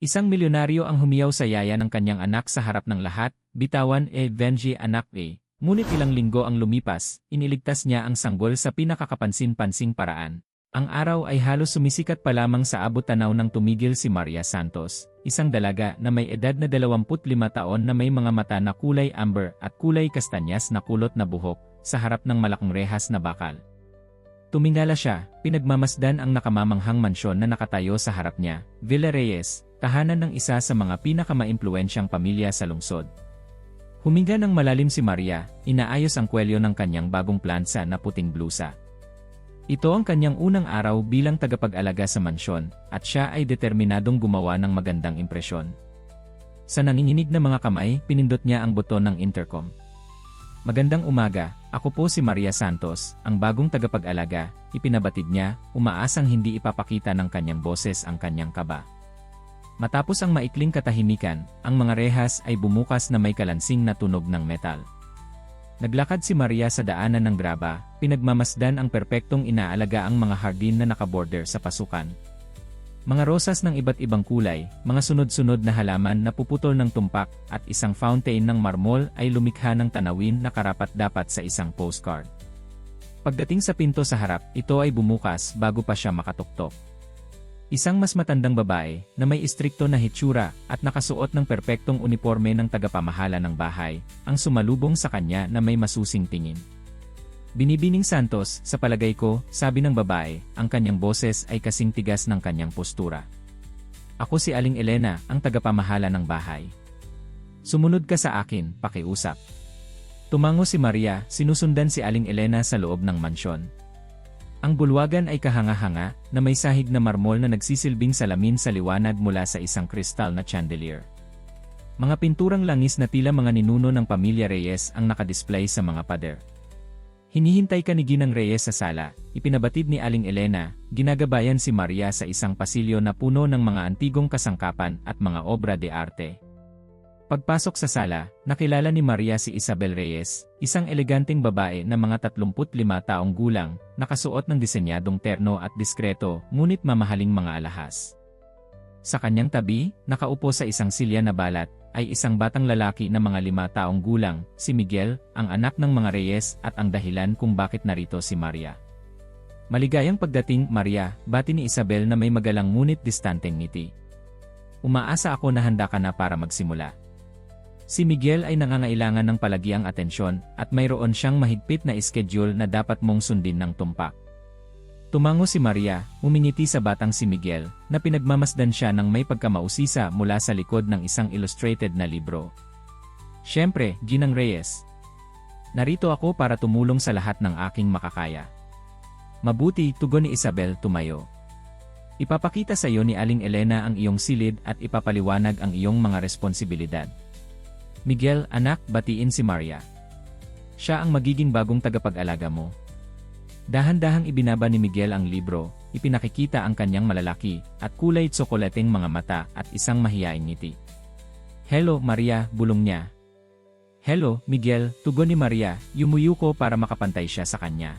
Isang milyonaryo ang humiyaw sa yaya ng kanyang anak sa harap ng lahat, bitawan Benji anak ngunit ilang linggo ang lumipas, iniligtas niya ang sanggol sa pinakakapansin-pansing paraan. Ang araw ay halos sumisikat pa lamang sa abot-tanaw nang tumigil si Maria Santos, isang dalaga na may edad na 25 taon na may mga mata na kulay amber at kulay kastanyas na kulot na buhok, sa harap ng malaking rehas na bakal. Tumingala siya, pinagmamasdan ang nakamamanghang mansyon na nakatayo sa harap niya, Villa Reyes, tahanan ng isa sa mga pinakamaimpluwensyang pamilya sa lungsod. Huminga ng malalim si Maria, inaayos ang kwelyo ng kanyang bagong plansa na puting blusa. Ito ang kanyang unang araw bilang tagapag-alaga sa mansyon, at siya ay determinadong gumawa ng magandang impresyon. Sa nanginginig na mga kamay, pinindot niya ang buton ng intercom. Magandang umaga, ako po si Maria Santos, ang bagong tagapag-alaga, ipinabatid niya, umaasang hindi ipapakita ng kanyang boses ang kanyang kaba. Matapos ang maikling katahimikan, ang mga rehas ay bumukas na may kalansing na tunog ng metal. Naglakad si Maria sa daanan ng graba, pinagmamasdan ang perpektong inaalaga ang mga hardin na nakaborder sa pasukan. Mga rosas ng iba't ibang kulay, mga sunod-sunod na halaman na puputol ng tumpak, at isang fountain ng marmol ay lumikha ng tanawin na karapat-dapat sa isang postcard. Pagdating sa pinto sa harap, ito ay bumukas bago pa siya makatuktok. Isang mas matandang babae, na may istrikto na hitsura, at nakasuot ng perpektong uniforme ng tagapamahala ng bahay, ang sumalubong sa kanya na may masusing tingin. Binibining Santos, sa palagay ko, sabi ng babae, ang kanyang boses ay kasing tigas ng kanyang postura. Ako si Aling Elena, ang tagapamahala ng bahay. Sumunod ka sa akin, pakiusap. Tumango si Maria, sinusundan si Aling Elena sa loob ng mansyon. Ang bulwagan ay kahanga-hanga, na may sahig na marmol na nagsisilbing salamin sa liwanag mula sa isang kristal na chandelier. Mga pinturang langis na tila mga ninuno ng pamilya Reyes ang nakadisplay sa mga pader. Hinihintay ka ni Ginang Reyes sa sala, ipinabatid ni Aling Elena, ginagabayan si Maria sa isang pasilyo na puno ng mga antigong kasangkapan at mga obra de arte. Pagpasok sa sala, nakilala ni Maria si Isabel Reyes, isang eleganteng babae na mga 35 taong gulang, nakasuot ng disenyadong terno at diskreto, ngunit mamahaling mga alahas. Sa kanyang tabi, nakaupo sa isang silya na balat, ay isang batang lalaki na mga 5 taong gulang, si Miguel, ang anak ng mga Reyes at ang dahilan kung bakit narito si Maria. Maligayang pagdating, Maria, bati ni Isabel na may magalang ngunit distanteng ngiti. Umaasa ako na handa ka na para magsimula. Si Miguel ay nangangailangan ng palagiang atensyon, at mayroon siyang mahigpit na schedule na dapat mong sundin ng tumpak. Tumango si Maria, umingiti sa batang si Miguel, na pinagmamasdan siya ng may pagkamausisa mula sa likod ng isang illustrated na libro. Siyempre, Ginang Reyes. Narito ako para tumulong sa lahat ng aking makakaya. Mabuti, tugon ni Isabel, tumayo. Ipapakita sa iyo ni Aling Elena ang iyong silid at ipapaliwanag ang iyong mga responsibilidad. Miguel, anak, batiin si Maria. Siya ang magiging bagong tagapag-alaga mo. Dahan-dahang ibinaba ni Miguel ang libro, ipinakikita ang kanyang malalaki, at kulay tsokolateng mga mata at isang mahiyaing ngiti. Hello, Maria, bulong niya. Hello, Miguel, tugon ni Maria, yumuyuko para makapantay siya sa kanya.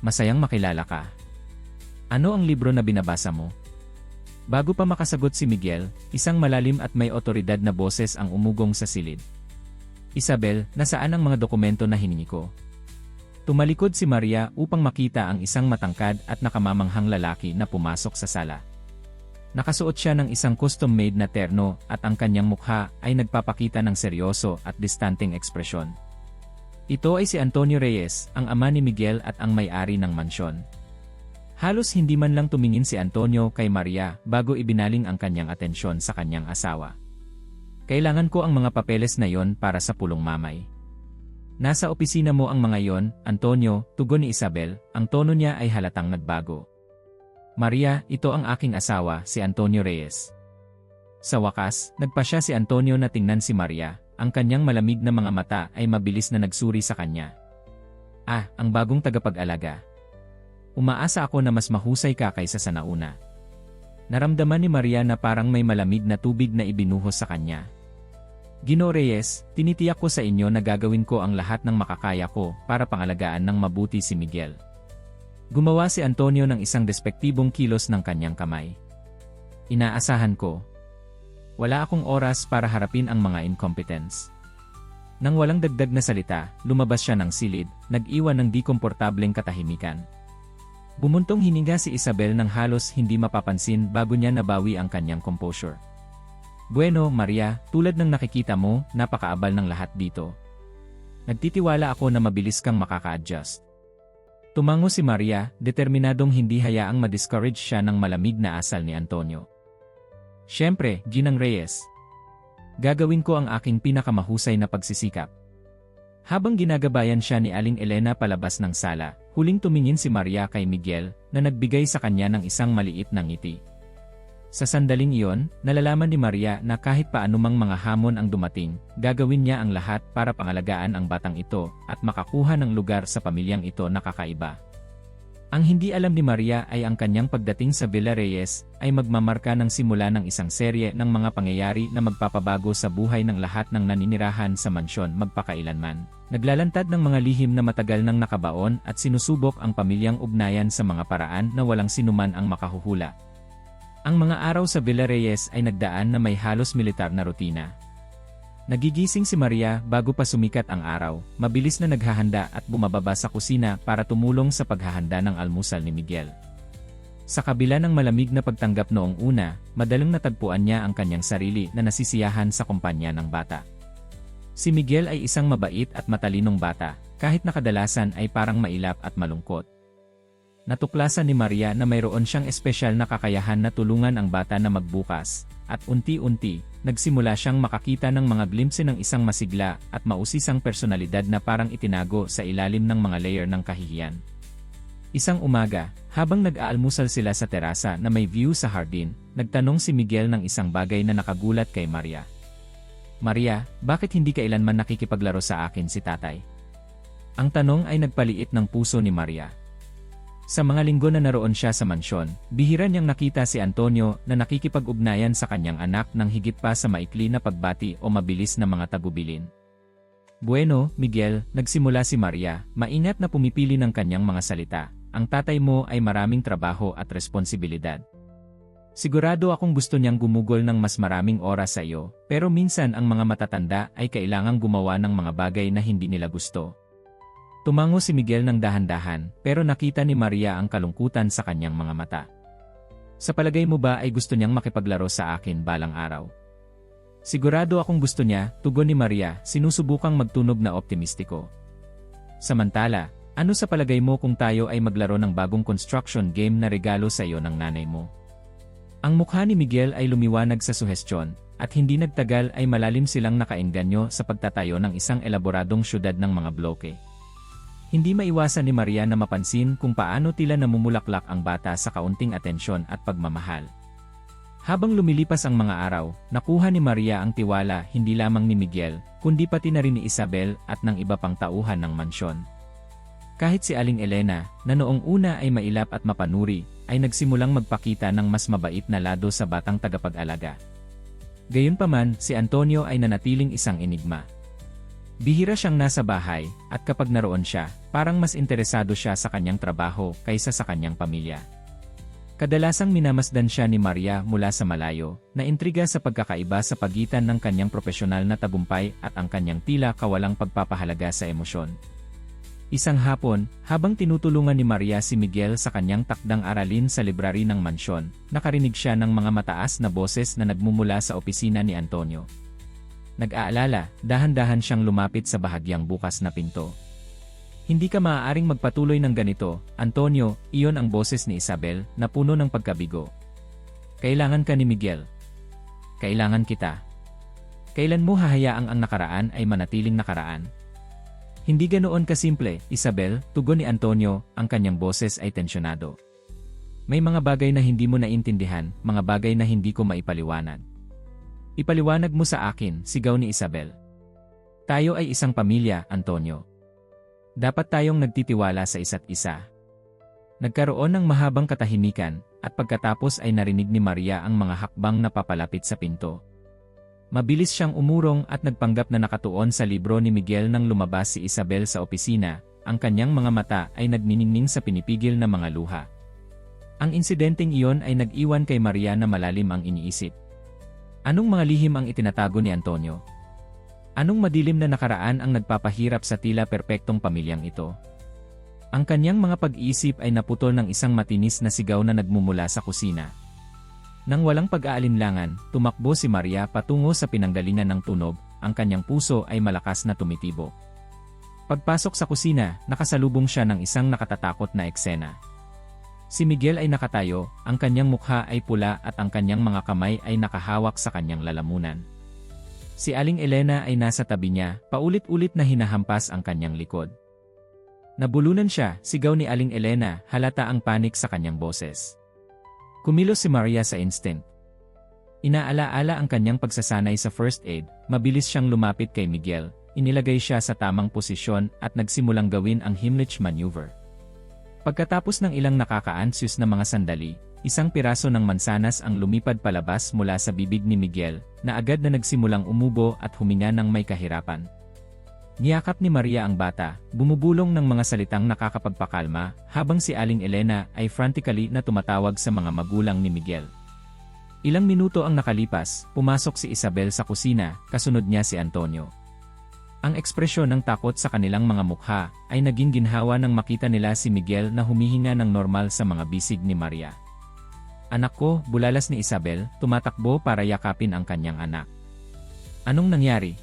Masayang makilala ka. Ano ang libro na binabasa mo? Bago pa makasagot si Miguel, isang malalim at may otoridad na boses ang umugong sa silid. Isabel, nasaan ang mga dokumento na hiningi ko? Tumalikod si Maria upang makita ang isang matangkad at nakamamanghang lalaki na pumasok sa sala. Nakasuot siya ng isang custom-made na terno at ang kanyang mukha ay nagpapakita ng seryoso at distanteng ekspresyon. Ito ay si Antonio Reyes, ang ama ni Miguel at ang may-ari ng mansyon. Halos hindi man lang tumingin si Antonio kay Maria bago ibinaling ang kanyang atensyon sa kanyang asawa. Kailangan ko ang mga papeles na yon para sa pulong mamay. Nasa opisina mo ang mga yon, Antonio, tugon ni Isabel, ang tono niya ay halatang nagbago. Maria, ito ang aking asawa, si Antonio Reyes. Sa wakas, nagpasya si Antonio na tingnan si Maria, ang kanyang malamig na mga mata ay mabilis na nagsuri sa kanya. Ah, ang bagong tagapag-alaga. Umaasa ako na mas mahusay ka kaysa sa nauna. Naramdaman ni Maria na parang may malamig na tubig na ibinuhos sa kanya. Gino Reyes, tinitiyak ko sa inyo na gagawin ko ang lahat ng makakaya ko para pangalagaan ng mabuti si Miguel. Gumawa si Antonio ng isang despektibong kilos ng kanyang kamay. Inaasahan ko. Wala akong oras para harapin ang mga incompetence. Nang walang dagdag na salita, lumabas siya ng silid, nag-iwan ng di komportableng katahimikan. Bumuntong hininga si Isabel ng halos hindi mapapansin bago niya nabawi ang kanyang composure. Bueno, Maria, tulad ng nakikita mo, napakaabal ng lahat dito. Nagtitiwala ako na mabilis kang makaka-adjust. Tumango si Maria, determinadong hindi hayaang ma-discourage siya ng malamig na asal ni Antonio. Siyempre, Ginang Reyes. Gagawin ko ang aking pinakamahusay na pagsisikap. Habang ginagabayan siya ni Aling Elena palabas ng sala, huling tumingin si Maria kay Miguel na nagbigay sa kanya ng isang maliit na ngiti. Sa sandaling iyon, nalalaman ni Maria na kahit paanumang mga hamon ang dumating, gagawin niya ang lahat para pangalagaan ang batang ito at makakuha ng lugar sa pamilyang ito na kakaiba. Ang hindi alam ni Maria ay ang kanyang pagdating sa Villa Reyes ay magmamarka ng simula ng isang serye ng mga pangyayari na magpapabago sa buhay ng lahat ng naninirahan sa mansyon magpakailanman. Naglalantad ng mga lihim na matagal nang nakabaon at sinusubok ang pamilyang ugnayan sa mga paraan na walang sinuman ang makahuhula. Ang mga araw sa Villa Reyes ay nagdaan na may halos militar na rutina. Nagigising si Maria bago pa sumikat ang araw, mabilis na naghahanda at bumababa sa kusina para tumulong sa paghahanda ng almusal ni Miguel. Sa kabila ng malamig na pagtanggap noong una, madalang natagpuan niya ang kanyang sarili na nasisiyahan sa kumpanya ng bata. Si Miguel ay isang mabait at matalinong bata, kahit na kadalasan ay parang mailap at malungkot. Natuklasan ni Maria na mayroon siyang espesyal na kakayahan na tulungan ang bata na magbukas, at unti-unti, nagsimula siyang makakita ng mga glimpse ng isang masigla at mausisang personalidad na parang itinago sa ilalim ng mga layer ng kahihiyan. Isang umaga, habang nag-aalmusal sila sa terasa na may view sa hardin, nagtanong si Miguel ng isang bagay na nakagulat kay Maria. Maria, bakit hindi kailanman nakikipaglaro sa akin si tatay? Ang tanong ay nagpaliit ng puso ni Maria. Sa mga linggo na naroon siya sa mansyon, bihira niyang nakita si Antonio na nakikipag-ugnayan sa kanyang anak ng higit pa sa maikli na pagbati o mabilis na mga tagubilin. Bueno, Miguel, nagsimula si Maria, maingat na pumipili ng kanyang mga salita. Ang tatay mo ay maraming trabaho at responsibilidad. Sigurado akong gusto niyang gumugol ng mas maraming oras sa iyo, pero minsan ang mga matatanda ay kailangang gumawa ng mga bagay na hindi nila gusto. Tumango si Miguel ng dahan-dahan, pero nakita ni Maria ang kalungkutan sa kanyang mga mata. Sa palagay mo ba ay gusto niyang makipaglaro sa akin balang araw? Sigurado akong gusto niya, tugon ni Maria, sinusubukang magtunog na optimistiko. Samantala, ano sa palagay mo kung tayo ay maglaro ng bagong construction game na regalo sa iyo ng nanay mo? Ang mukha ni Miguel ay lumiwanag sa suhestyon, at hindi nagtagal ay malalim silang nakaengganyo sa pagtatayo ng isang elaboradong syudad ng mga bloke. Hindi maiwasan ni Maria na mapansin kung paano tila namumulaklak ang bata sa kaunting atensyon at pagmamahal. Habang lumilipas ang mga araw, nakuha ni Maria ang tiwala hindi lamang ni Miguel, kundi pati na rin ni Isabel at ng iba pang tauhan ng mansyon. Kahit si Aling Elena, na noong una ay mailap at mapanuri, ay nagsimulang magpakita ng mas mabait na lado sa batang tagapag-alaga. Gayunpaman, si Antonio ay nanatiling isang enigma. Bihira siyang nasa bahay, at kapag naroon siya, parang mas interesado siya sa kanyang trabaho kaysa sa kanyang pamilya. Kadalasang minamasdan siya ni Maria mula sa malayo, na intriga sa pagkakaiba sa pagitan ng kanyang propesyonal na tagumpay at ang kanyang tila kawalang pagpapahalaga sa emosyon. Isang hapon, habang tinutulungan ni Maria si Miguel sa kanyang takdang aralin sa library ng mansyon, nakarinig siya ng mga mataas na boses na nagmumula sa opisina ni Antonio. Nag-aalala, dahan-dahan siyang lumapit sa bahagyang bukas na pinto. Hindi ka maaaring magpatuloy ng ganito, Antonio, iyon ang boses ni Isabel, na puno ng pagkabigo. Kailangan ka ni Miguel. Kailangan kita. Kailan mo hahayaang ang nakaraan ay manatiling nakaraan? Hindi ganoon kasimple, Isabel, tugon ni Antonio, ang kanyang boses ay tensyonado. May mga bagay na hindi mo naintindihan, mga bagay na hindi ko maipaliwanag. Ipaliwanag mo sa akin, sigaw ni Isabel. Tayo ay isang pamilya, Antonio. Dapat tayong nagtitiwala sa isa't isa. Nagkaroon ng mahabang katahimikan, at pagkatapos ay narinig ni Maria ang mga hakbang na papalapit sa pinto. Mabilis siyang umurong at nagpanggap na nakatuon sa libro ni Miguel nang lumabas si Isabel sa opisina, ang kanyang mga mata ay nagniningning sa pinipigil na mga luha. Ang insidenteng iyon ay nag-iwan kay Maria na malalim ang iniisip. Anong mga lihim ang itinatago ni Antonio? Anong madilim na nakaraan ang nagpapahirap sa tila perpektong pamilyang ito? Ang kanyang mga pag-iisip ay naputol ng isang matinis na sigaw na nagmumula sa kusina. Nang walang pag-aalinlangan, tumakbo si Maria patungo sa pinanggalingan ng tunog, ang kanyang puso ay malakas na tumitibok. Pagpasok sa kusina, nakasalubong siya ng isang nakatatakot na eksena. Si Miguel ay nakatayo, ang kanyang mukha ay pula at ang kanyang mga kamay ay nakahawak sa kanyang lalamunan. Si Aling Elena ay nasa tabi niya, paulit-ulit na hinahampas ang kanyang likod. Nabulunan siya, sigaw ni Aling Elena, halata ang panik sa kanyang boses. Kumilos si Maria sa instinct. Inaalaala ang kanyang pagsasanay sa first aid, mabilis siyang lumapit kay Miguel, inilagay siya sa tamang posisyon at nagsimulang gawin ang Heimlich maneuver. Pagkatapos ng ilang nakaka-anxious na mga sandali, isang piraso ng mansanas ang lumipad palabas mula sa bibig ni Miguel, na agad na nagsimulang umubo at huminga ng may kahirapan. Niyakap ni Maria ang bata, bumubulong ng mga salitang nakakapagpakalma, habang si Aling Elena ay frantically na tumatawag sa mga magulang ni Miguel. Ilang minuto ang nakalipas, pumasok si Isabel sa kusina, kasunod niya si Antonio. Ang ekspresyon ng takot sa kanilang mga mukha ay naging ginhawa nang makita nila si Miguel na humihinga ng normal sa mga bisig ni Maria. Anak ko, bulalas ni Isabel, tumatakbo para yakapin ang kanyang anak. Anong nangyari?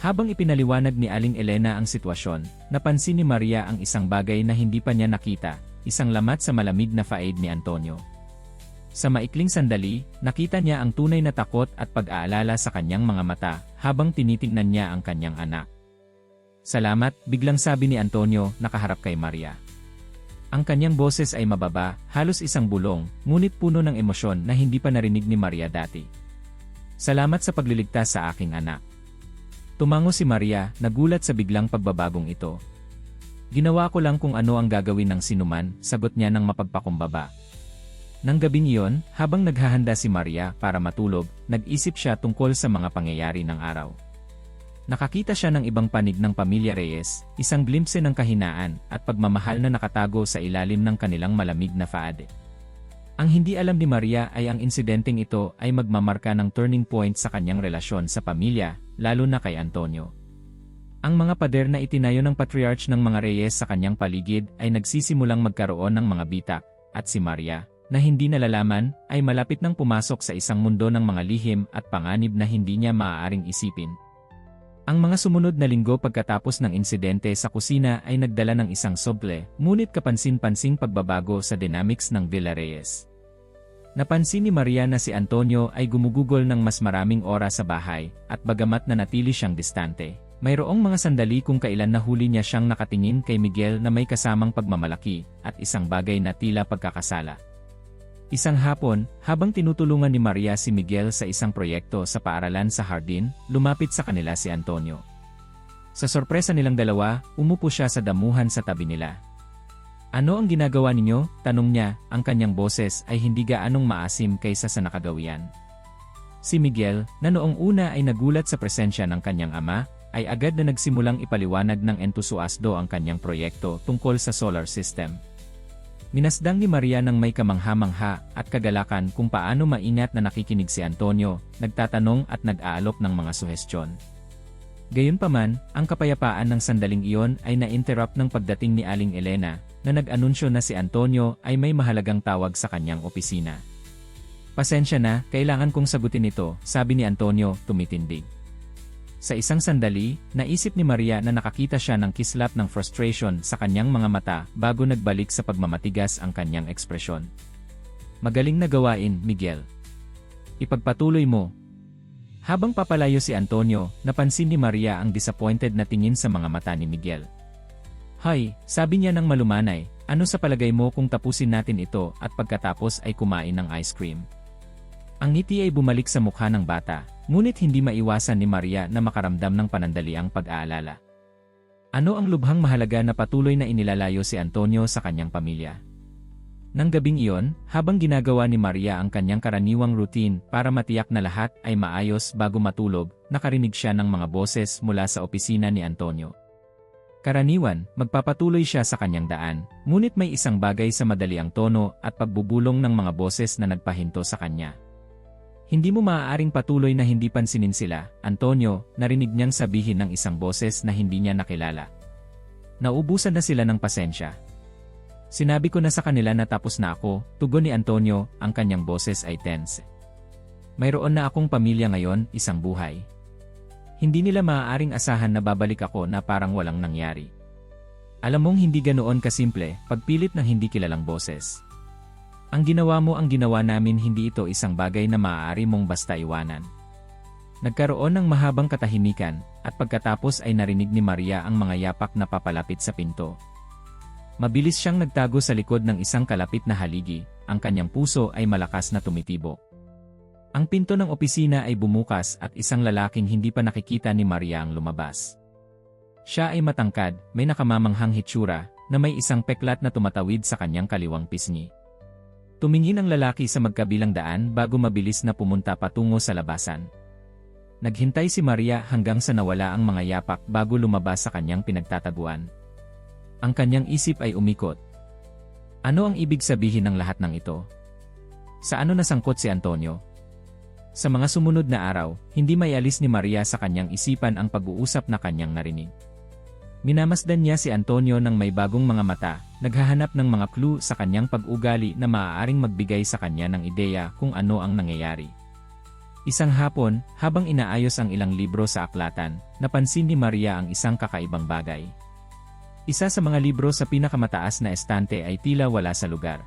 Habang ipinaliwanag ni Aling Elena ang sitwasyon, napansin ni Maria ang isang bagay na hindi pa niya nakita, isang lamat sa malamig na faid ni Antonio. Sa maikling sandali, nakita niya ang tunay na takot at pag-aalala sa kanyang mga mata, habang tinitingnan niya ang kanyang anak. Salamat, biglang sabi ni Antonio, nakaharap kay Maria. Ang kanyang boses ay mababa, halos isang bulong, ngunit puno ng emosyon na hindi pa narinig ni Maria dati. Salamat sa pagliligtas sa aking anak. Tumango si Maria, nagulat sa biglang pagbabagong ito. Ginawa ko lang kung ano ang gagawin ng sinuman, sagot niya ng mapagpakumbaba. Nang gabing iyon, habang naghahanda si Maria para matulog, nag-isip siya tungkol sa mga pangyayari ng araw. Nakakita siya ng ibang panig ng pamilya Reyes, isang glimpse ng kahinaan at pagmamahal na nakatago sa ilalim ng kanilang malamig na faade. Ang hindi alam ni Maria ay ang insidenteng ito ay magmamarka ng turning point sa kanyang relasyon sa pamilya, lalo na kay Antonio. Ang mga pader na itinayo ng patriarch ng mga Reyes sa kanyang paligid ay nagsisimulang magkaroon ng mga bitak, at si Maria, na hindi nalalaman, ay malapit nang pumasok sa isang mundo ng mga lihim at panganib na hindi niya maaaring isipin. Ang mga sumunod na linggo pagkatapos ng insidente sa kusina ay nagdala ng isang soble, ngunit kapansin-pansing pagbabago sa dynamics ng Villa Reyes. Napansin ni Maria na si Antonio ay gumugugol ng mas maraming oras sa bahay, at bagamat nanatili siyang distante, mayroong mga sandali kung kailan nahuli niya siyang nakatingin kay Miguel na may kasamang pagmamalaki, at isang bagay na tila pagkakasala. Isang hapon, habang tinutulungan ni Maria si Miguel sa isang proyekto sa paaralan sa hardin, lumapit sa kanila si Antonio. Sa sorpresa nilang dalawa, umupo siya sa damuhan sa tabi nila. Ano ang ginagawa ninyo? Tanong niya, ang kanyang boses ay hindi gaanong maasim kaysa sa nakagawian. Si Miguel, na noong una ay nagulat sa presensya ng kanyang ama, ay agad na nagsimulang ipaliwanag ng entusiasmo ang kanyang proyekto tungkol sa solar system. Minasdang ni Maria ng may kamangha-mangha at kagalakan kung paano maingat na nakikinig si Antonio, nagtatanong at nag-aalok ng mga suhestyon. Gayunpaman, ang kapayapaan ng sandaling iyon ay na-interrupt ng pagdating ni Aling Elena, na nag-anunsyo na si Antonio ay may mahalagang tawag sa kanyang opisina. Pasensya na, kailangan kong sagutin ito, sabi ni Antonio, tumitindig. Sa isang sandali, naisip ni Maria na nakakita siya ng kislap ng frustration sa kanyang mga mata bago nagbalik sa pagmamatigas ang kanyang ekspresyon. Magaling na gawain, Miguel. Ipagpatuloy mo. Habang papalayo si Antonio, napansin ni Maria ang disappointed na tingin sa mga mata ni Miguel. Hay, sabi niya ng malumanay, ano sa palagay mo kung tapusin natin ito at pagkatapos ay kumain ng ice cream? Ang ngiti ay bumalik sa mukha ng bata, ngunit hindi maiwasan ni Maria na makaramdam ng panandaliang pag-aalala. Ano ang lubhang mahalaga na patuloy na inilalayo si Antonio sa kanyang pamilya? Nang gabing iyon, habang ginagawa ni Maria ang kanyang karaniwang routine para matiyak na lahat ay maayos bago matulog, nakarinig siya ng mga boses mula sa opisina ni Antonio. Karaniwan, magpapatuloy siya sa kanyang daan, ngunit may isang bagay sa madaliang tono at pagbubulong ng mga boses na nagpahinto sa kanya. Hindi mo maaaring patuloy na hindi pansinin sila, Antonio, narinig niyang sabihin ng isang boses na hindi niya nakilala. Naubusan na sila ng pasensya. Sinabi ko na sa kanila na tapos na ako, tugon ni Antonio, ang kanyang boses ay tense. Mayroon na akong pamilya ngayon, isang buhay. Hindi nila maaaring asahan na babalik ako na parang walang nangyari. Alam mong hindi ganoon kasimple, pagpilit ng hindi kilalang boses. Ang ginawa mo ang ginawa namin, hindi ito isang bagay na maaari mong basta iwanan. Nagkaroon ng mahabang katahimikan, at pagkatapos ay narinig ni Maria ang mga yapak na papalapit sa pinto. Mabilis siyang nagtago sa likod ng isang kalapit na haligi, ang kanyang puso ay malakas na tumitibo. Ang pinto ng opisina ay bumukas at isang lalaking hindi pa nakikita ni Maria ang lumabas. Siya ay matangkad, may nakamamanghang hitsura, na may isang peklat na tumatawid sa kanyang kaliwang pisngi. Tumingin ang lalaki sa magkabilang daan bago mabilis na pumunta patungo sa labasan. Naghintay si Maria hanggang sa nawala ang mga yapak bago lumabas sa kanyang pinagtataguan. Ang kanyang isip ay umikot. Ano ang ibig sabihin ng lahat ng ito? Sa ano nasangkot si Antonio? Sa mga sumunod na araw, hindi maialis ni Maria sa kanyang isipan ang pag-uusap na kanyang narinig. Minamasdan niya si Antonio ng may bagong mga mata, naghahanap ng mga clue sa kanyang pag-ugali na maaaring magbigay sa kanya ng ideya kung ano ang nangyayari. Isang hapon, habang inaayos ang ilang libro sa aklatan, napansin ni Maria ang isang kakaibang bagay. Isa sa mga libro sa pinakamataas na estante ay tila wala sa lugar.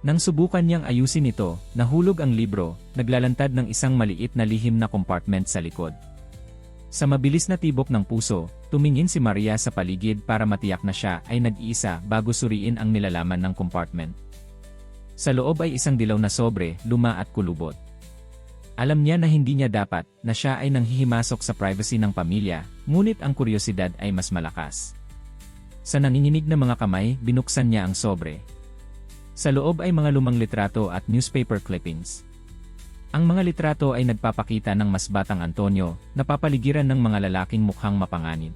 Nang subukan niyang ayusin ito, nahulog ang libro, naglalantad ng isang maliit na lihim na compartment sa likod. Sa mabilis na tibok ng puso, tumingin si Maria sa paligid para matiyak na siya ay nag-iisa bago suriin ang nilalaman ng compartment. Sa loob ay isang dilaw na sobre, luma at kulubot. Alam niya na hindi niya dapat, na siya ay nanghihimasok sa privacy ng pamilya, ngunit ang kuryosidad ay mas malakas. Sa nanginginig na mga kamay, binuksan niya ang sobre. Sa loob ay mga lumang litrato at newspaper clippings. Ang mga litrato ay nagpapakita ng mas batang Antonio, napapaligiran ng mga lalaking mukhang mapanganib.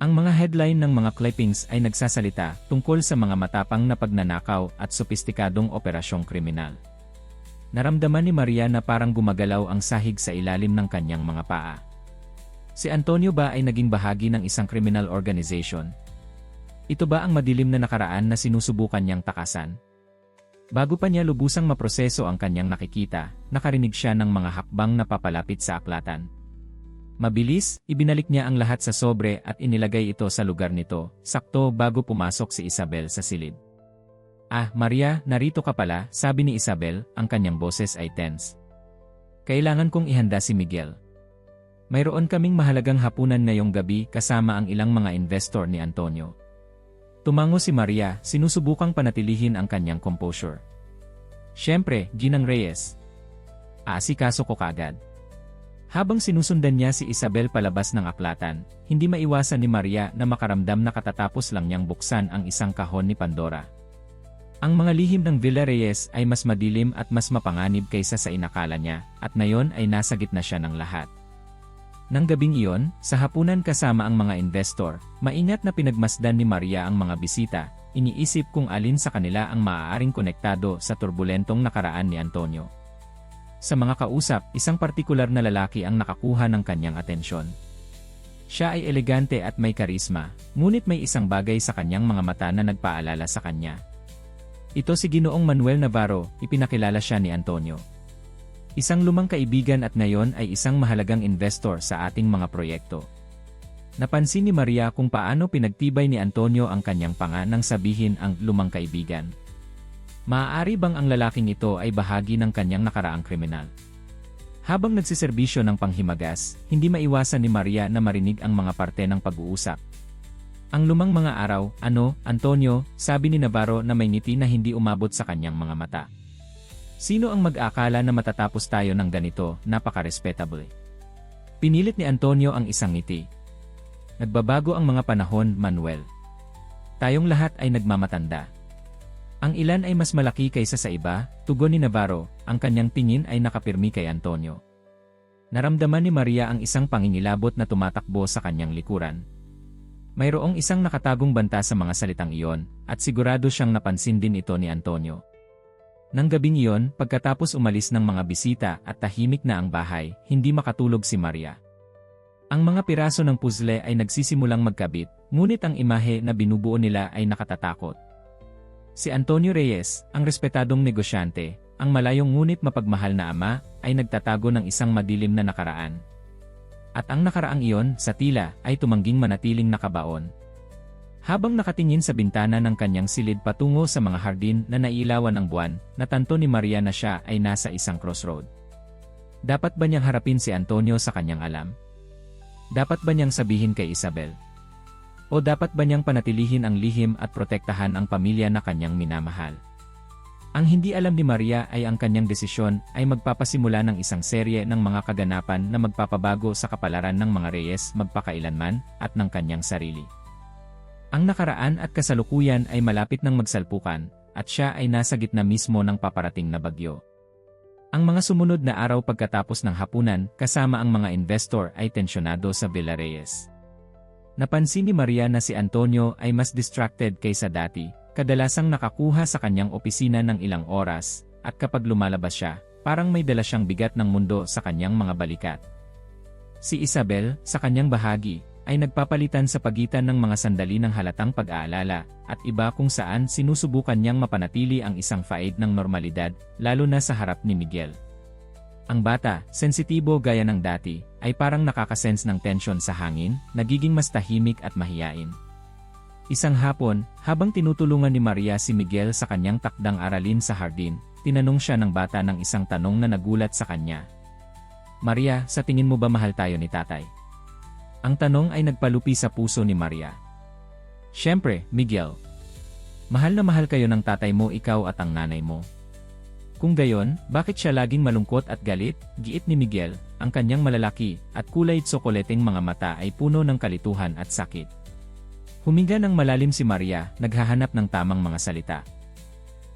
Ang mga headline ng mga clippings ay nagsasalita tungkol sa mga matapang na pagnanakaw at sopistikadong operasyong kriminal. Naramdaman ni Maria na parang gumagalaw ang sahig sa ilalim ng kanyang mga paa. Si Antonio ba ay naging bahagi ng isang criminal organization? Ito ba ang madilim na nakaraan na sinusubukan niyang takasan? Bago pa niya lubusang maproseso ang kanyang nakikita, nakarinig siya ng mga hakbang na papalapit sa aklatan. Mabilis, ibinalik niya ang lahat sa sobre at inilagay ito sa lugar nito, sakto bago pumasok si Isabel sa silid. "Ah, Maria, narito ka pala," sabi ni Isabel, ang kanyang boses ay tense. "Kailangan kong ihanda si Miguel. Mayroon kaming mahalagang hapunan ngayong gabi kasama ang ilang mga investor ni Antonio." Tumango si Maria, sinusubukang panatilihin ang kanyang composure. "Siyempre, Ginang Reyes. Aasikaso ko kagad." Habang sinusundan niya si Isabel palabas ng aklatan, hindi maiwasan ni Maria na makaramdam na katatapos lang niyang buksan ang isang kahon ni Pandora. Ang mga lihim ng Villa Reyes ay mas madilim at mas mapanganib kaysa sa inakala niya, at ngayon ay nasa gitna siya ng lahat. Nang gabing iyon, sa hapunan kasama ang mga investor, maingat na pinagmasdan ni Maria ang mga bisita, iniisip kung alin sa kanila ang maaaring konektado sa turbulentong nakaraan ni Antonio. Sa mga kausap, isang partikular na lalaki ang nakakuha ng kanyang atensyon. Siya ay elegante at may karisma, ngunit may isang bagay sa kanyang mga mata na nagpaalala sa kanya. Ito si Ginoong Manuel Navarro, ipinakilala siya ni Antonio. Isang lumang kaibigan at ngayon ay isang mahalagang investor sa ating mga proyekto. Napansin ni Maria kung paano pinagtibay ni Antonio ang kanyang panga nang sabihin ang lumang kaibigan. Maaari bang ang lalaking ito ay bahagi ng kanyang nakaraang kriminal? Habang nagsiserbisyo ng panghimagas, hindi maiwasan ni Maria na marinig ang mga parte ng pag-uusap. "Ang lumang mga araw, ano, Antonio," sabi ni Navarro na may ngiti na hindi umabot sa kanyang mga mata. "Sino ang mag-akala na matatapos tayo ng ganito, napaka-respectable?" Pinilit ni Antonio ang isang ngiti. "Nagbabago ang mga panahon, Manuel. Tayong lahat ay nagmamatanda. Ang ilan ay mas malaki kaysa sa iba," tugon ni Navarro, ang kanyang tingin ay nakapirmi kay Antonio. Naramdaman ni Maria ang isang pangingilabot na tumatakbo sa kanyang likuran. Mayroong isang nakatagong banta sa mga salitang iyon, at sigurado siyang napansin din ito ni Antonio. Nang gabing iyon, pagkatapos umalis ng mga bisita at tahimik na ang bahay, hindi makatulog si Maria. Ang mga piraso ng puzzle ay nagsisimulang magkabit, ngunit ang imahe na binubuo nila ay nakatatakot. Si Antonio Reyes, ang respetadong negosyante, ang malayong ngunit mapagmahal na ama, ay nagtatago ng isang madilim na nakaraan. At ang nakaraang iyon, sa tila, ay tumangging manatiling nakabaon. Habang nakatingin sa bintana ng kanyang silid patungo sa mga hardin na nailawan ng buwan, natanto ni Maria na siya ay nasa isang crossroad. Dapat ba niyang harapin si Antonio sa kanyang alam? Dapat ba niyang sabihin kay Isabel? O dapat ba niyang panatilihin ang lihim at protektahan ang pamilya na kanyang minamahal? Ang hindi alam ni Maria ay ang kanyang desisyon ay magpapasimula ng isang serye ng mga kaganapan na magpapabago sa kapalaran ng mga Reyes magpakailanman at ng kanyang sarili. Ang nakaraan at kasalukuyan ay malapit ng magsalpukan, at siya ay nasa gitna mismo ng paparating na bagyo. Ang mga sumunod na araw pagkatapos ng hapunan, kasama ang mga investor ay tensyonado sa Villa Reyes. Napansin ni Maria na si Antonio ay mas distracted kaysa dati, kadalasang nakakuha sa kanyang opisina ng ilang oras, at kapag lumalabas siya, parang may dala siyang bigat ng mundo sa kanyang mga balikat. Si Isabel, sa kanyang bahagi, ay nagpapalitan sa pagitan ng mga sandali ng halatang pag-aalala, at iba kung saan sinusubukan niyang mapanatili ang isang faid ng normalidad, lalo na sa harap ni Miguel. Ang bata, sensitibo gaya ng dati, ay parang nakakasense ng tensyon sa hangin, nagiging mas tahimik at mahiyain. Isang hapon, habang tinutulungan ni Maria si Miguel sa kanyang takdang aralin sa hardin, tinanong siya ng bata ng isang tanong na nagulat sa kanya. Maria, sa tingin mo ba mahal tayo ni tatay? Ang tanong ay nagpalupi sa puso ni Maria. Siyempre, Miguel. Mahal na mahal kayo ng tatay mo, ikaw at ang nanay mo. Kung gayon, bakit siya laging malungkot at galit? Giit ni Miguel, ang kanyang malalaki at kulay tsokoleteng mga mata ay puno ng kalituhan at sakit. Huminga ng malalim si Maria, naghahanap ng tamang mga salita.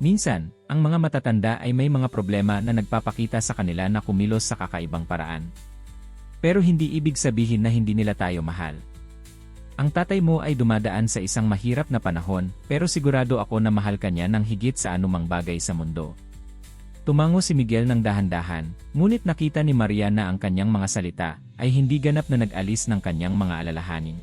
Minsan, ang mga matatanda ay may mga problema na nagpapakita sa kanila na kumilos sa kakaibang paraan. Pero hindi ibig sabihin na hindi nila tayo mahal. Ang tatay mo ay dumadaan sa isang mahirap na panahon, pero sigurado ako na mahal ka niya ng higit sa anumang bagay sa mundo. Tumango si Miguel ng dahan-dahan, ngunit nakita ni Maria na ang kanyang mga salita ay hindi ganap na nag-alis ng kanyang mga alalahanin.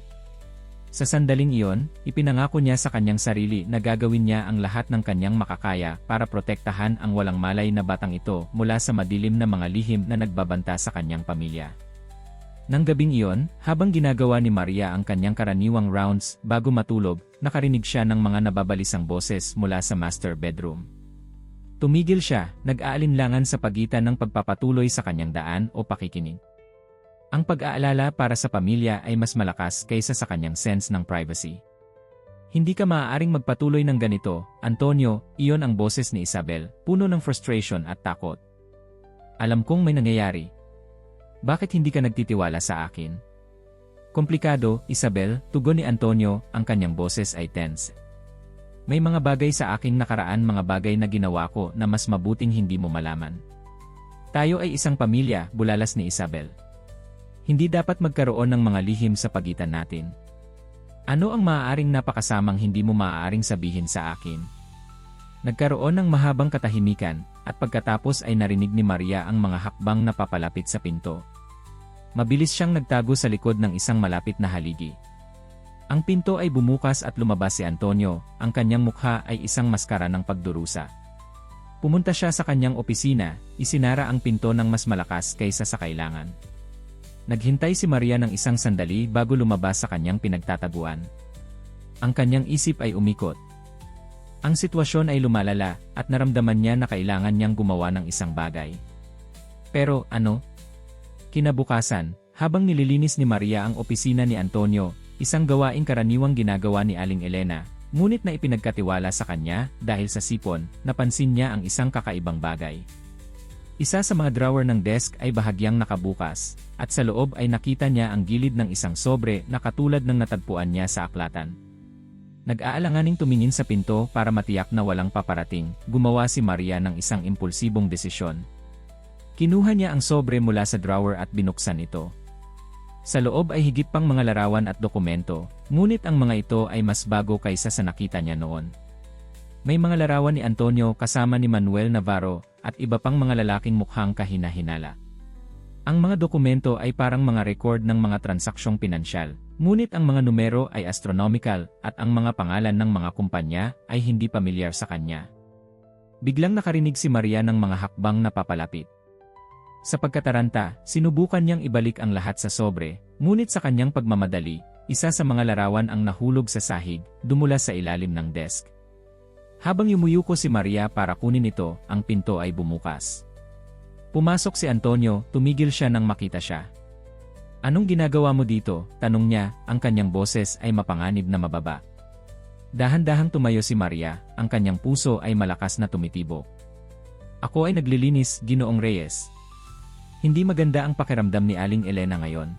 Sa sandaling iyon, ipinangako niya sa kanyang sarili na gagawin niya ang lahat ng kanyang makakaya para protektahan ang walang malay na batang ito mula sa madilim na mga lihim na nagbabanta sa kanyang pamilya. Nang gabing iyon, habang ginagawa ni Maria ang kanyang karaniwang rounds bago matulog, nakarinig siya ng mga nababalisang boses mula sa master bedroom. Tumigil siya, nag-aalinlangan sa pagitan ng pagpapatuloy sa kanyang daan o pakikinig. Ang pag-aalala para sa pamilya ay mas malakas kaysa sa kanyang sense ng privacy. Hindi ka maaaring magpatuloy ng ganito, Antonio, iyon ang boses ni Isabel, puno ng frustration at takot. Alam kong may nangyayari. Bakit hindi ka nagtitiwala sa akin? Komplikado, Isabel, tugon ni Antonio, ang kanyang boses ay tense. May mga bagay sa aking nakaraan, mga bagay na ginawa ko na mas mabuting hindi mo malaman. Tayo ay isang pamilya, bulalas ni Isabel. Hindi dapat magkaroon ng mga lihim sa pagitan natin. Ano ang maaaring napakasamang hindi mo maaaring sabihin sa akin? Nagkaroon ng mahabang katahimikan, at pagkatapos ay narinig ni Maria ang mga hakbang na papalapit sa pinto. Mabilis siyang nagtago sa likod ng isang malapit na haligi. Ang pinto ay bumukas at lumabas si Antonio, ang kanyang mukha ay isang maskara ng pagdurusa. Pumunta siya sa kanyang opisina, isinara ang pinto ng mas malakas kaysa sa kailangan. Naghintay si Maria ng isang sandali bago lumabas sa kanyang pinagtataguan. Ang kanyang isip ay umikot. Ang sitwasyon ay lumalala at naramdaman niya na kailangan niyang gumawa ng isang bagay. Pero ano? Kinabukasan, habang nililinis ni Maria ang opisina ni Antonio, isang gawaing karaniwang ginagawa ni Aling Elena, ngunit na ipinagkatiwala sa kanya dahil sa sipon, napansin niya ang isang kakaibang bagay. Isa sa mga drawer ng desk ay bahagyang nakabukas, at sa loob ay nakita niya ang gilid ng isang sobre na katulad ng natagpuan niya sa aklatan. Nag-aalanganing tumingin sa pinto para matiyak na walang paparating, gumawa si Maria ng isang impulsibong desisyon. Kinuha niya ang sobre mula sa drawer at binuksan ito. Sa loob ay higit pang mga larawan at dokumento, ngunit ang mga ito ay mas bago kaysa sa nakita niya noon. May mga larawan ni Antonio kasama ni Manuel Navarro at iba pang mga lalaking mukhang kahina-hinala. Ang mga dokumento ay parang mga record ng mga transaksyong pinansyal, ngunit ang mga numero ay astronomical at ang mga pangalan ng mga kumpanya ay hindi pamilyar sa kanya. Biglang nakarinig si Maria ng mga hakbang na papalapit. Sa pagkataranta, sinubukan niyang ibalik ang lahat sa sobre, ngunit sa kanyang pagmamadali, isa sa mga larawan ang nahulog sa sahig, dumula sa ilalim ng desk. Habang yumuyuko si Maria para kunin ito, ang pinto ay bumukas. Pumasok si Antonio, tumigil siya nang makita siya. "Anong ginagawa mo dito?" tanong niya, ang kanyang boses ay mapanganib na mababa. Dahan-dahang tumayo si Maria, ang kanyang puso ay malakas na tumitibok. "Ako ay naglilinis, Ginoong Reyes." Hindi maganda ang pakiramdam ni Aling Elena ngayon.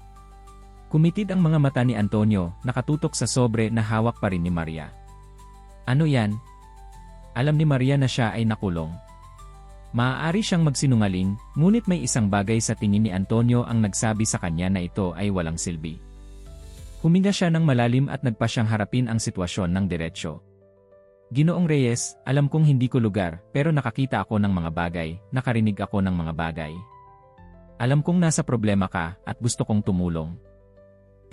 Kumitid ang mga mata ni Antonio, nakatutok sa sobre na hawak pa rin ni Maria. "Ano yan?" Alam ni Maria na siya ay nakulong. Maaari siyang magsinungaling, ngunit may isang bagay sa tingin ni Antonio ang nagsabi sa kanya na ito ay walang silbi. Huminga siya ng malalim at nagpa siyang harapin ang sitwasyon ng diretsyo. "Ginoong Reyes, alam kong hindi ko lugar, pero nakakita ako ng mga bagay, nakarinig ako ng mga bagay. Alam kong nasa problema ka, at gusto kong tumulong."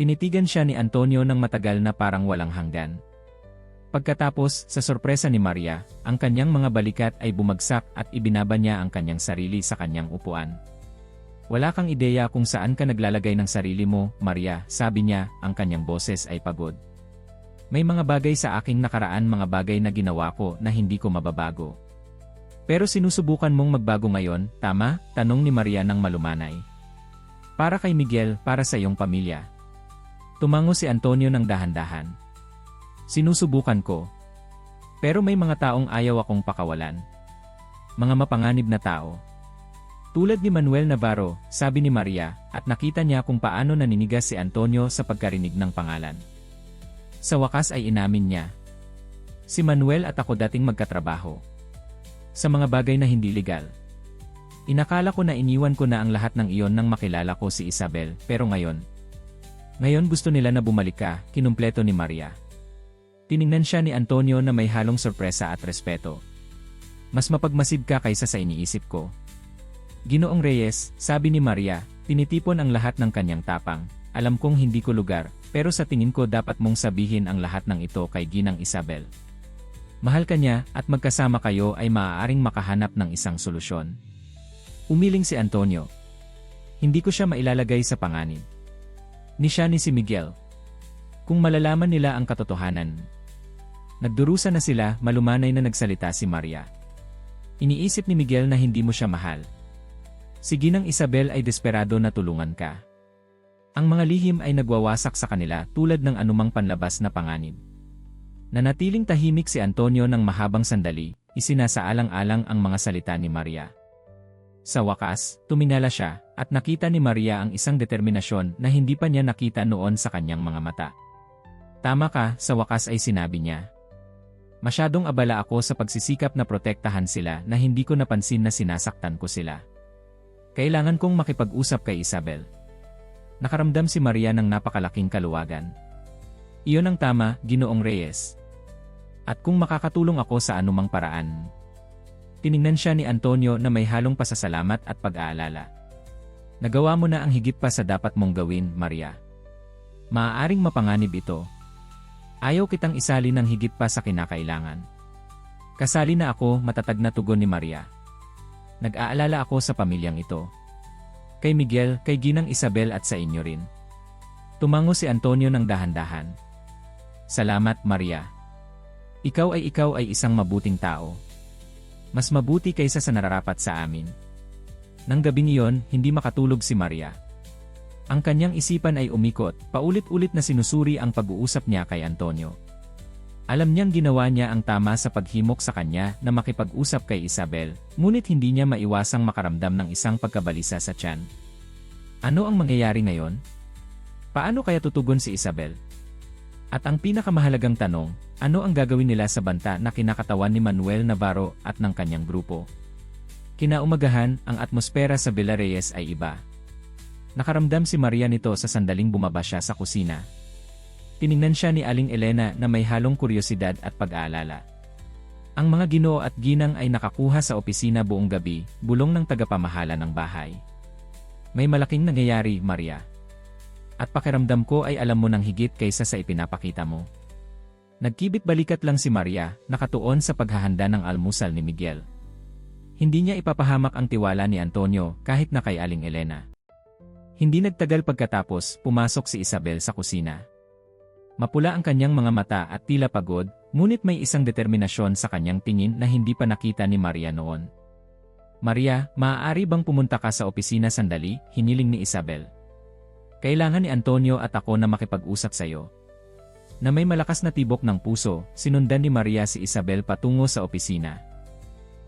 Tinitigan siya ni Antonio ng matagal na parang walang hanggan. Pagkatapos, sa sorpresa ni Maria, ang kanyang mga balikat ay bumagsak at ibinaba niya ang kanyang sarili sa kanyang upuan. "Wala kang ideya kung saan ka naglalagay ng sarili mo, Maria," sabi niya, ang kanyang boses ay pagod. "May mga bagay sa aking nakaraan, mga bagay na ginawa ko na hindi ko mababago." "Pero sinusubukan mong magbago ngayon, tama?" tanong ni Maria ng malumanay. "Para kay Miguel, para sa iyong pamilya." Tumango si Antonio ng dahan-dahan. "Sinusubukan ko. Pero may mga taong ayaw akong pakawalan. Mga mapanganib na tao. Tulad ni Manuel Navarro," sabi ni Maria, at nakita niya kung paano naninigas si Antonio sa pagkarinig ng pangalan. Sa wakas ay inamin niya. "Si Manuel at ako dating magkatrabaho. Sa mga bagay na hindi legal. Inakala ko na iniwan ko na ang lahat ng iyon nang makilala ko si Isabel, pero ngayon gusto nila na bumalik ka," kinumpleto ni Maria. Tiningnan siya ni Antonio na may halong sorpresa at respeto. "Mas mapagmasid ka kaysa sa iniisip ko." "Ginoong Reyes," sabi ni Maria, tinitipon ang lahat ng kanyang tapang, "alam kong hindi ko lugar, pero sa tingin ko dapat mong sabihin ang lahat ng ito kay Ginang Isabel. Mahal ka niya at magkasama kayo ay maaaring makahanap ng isang solusyon." Umiling si Antonio. "Hindi ko siya mailalagay sa panganib. Ni siya ni si Miguel. Kung malalaman nila ang katotohanan." Nagdurusa na sila, malumanay na nagsalita si Maria. "Iniisip ni Miguel na hindi mo siya mahal. Si Ginang Isabel ay desperado na tulungan ka. Ang mga lihim ay nagwawasak sa kanila tulad ng anumang panlabas na panganib." Nanatiling tahimik si Antonio ng mahabang sandali, isinasaalang-alang ang mga salita ni Maria. Sa wakas, tuminala siya, at nakita ni Maria ang isang determinasyon na hindi pa niya nakita noon sa kanyang mga mata. "Tama ka," sa wakas ay sinabi niya. "Masyadong abala ako sa pagsisikap na protektahan sila na hindi ko napansin na sinasaktan ko sila. Kailangan kong makipag-usap kay Isabel." Nakaramdam si Maria ng napakalaking kaluwagan. "Iyon ang tama, Ginoong Reyes. At kung makakatulong ako sa anumang paraan." Tiningnan siya ni Antonio na may halong pasasalamat at pag-aalala. "Nagawa mo na ang higit pa sa dapat mong gawin, Maria. Maaaring mapanganib ito. Ayaw kitang isali ng higit pa sa kinakailangan." "Kasali na ako," matatag na tugon ni Maria. "Nag-aalala ako sa pamilyang ito. Kay Miguel, kay Ginang Isabel at sa inyo rin." Tumango si Antonio ng dahan-dahan. "Salamat, Maria. Ikaw ay isang mabuting tao. Mas mabuti kaysa sa nararapat sa amin." Nang gabing iyon, hindi makatulog si Maria. Ang kanyang isipan ay umikot, paulit-ulit na sinusuri ang pag-uusap niya kay Antonio. Alam niyang ginawa niya ang tama sa paghimok sa kanya na makipag-usap kay Isabel, ngunit hindi niya maiwasang makaramdam ng isang pagkabalisa sa tiyan. Ano ang mangyayari ngayon? Paano kaya tutugon si Isabel? At ang pinakamahalagang tanong, ano ang gagawin nila sa banta na kinakatawan ni Manuel Navarro at ng kanyang grupo? Kinaumagahan, ang atmosfera sa Villa Reyes ay iba. Nakaramdam si Maria nito sa sandaling bumaba siya sa kusina. Tiningnan siya ni Aling Elena na may halong kuryosidad at pag-aalala. Ang mga ginoo at ginang ay nakakuha sa opisina buong gabi, bulong ng tagapamahala ng bahay. May malaking nangyayari, Maria. At pakiramdam ko ay alam mo ng higit kaysa sa ipinapakita mo. Nagkibit balikat lang si Maria, nakatuon sa paghahanda ng almusal ni Miguel. Hindi niya ipapahamak ang tiwala ni Antonio kahit na kay Aling Elena. Hindi nagtagal pagkatapos, pumasok si Isabel sa kusina. Mapula ang kanyang mga mata at tila pagod, ngunit may isang determinasyon sa kanyang tingin na hindi pa nakita ni Maria noon. Maria, maaari bang pumunta ka sa opisina sandali? Hiniling ni Isabel. Kailangan ni Antonio at ako na makipag-usap sa iyo. Na may malakas na tibok ng puso, sinundan ni Maria si Isabel patungo sa opisina.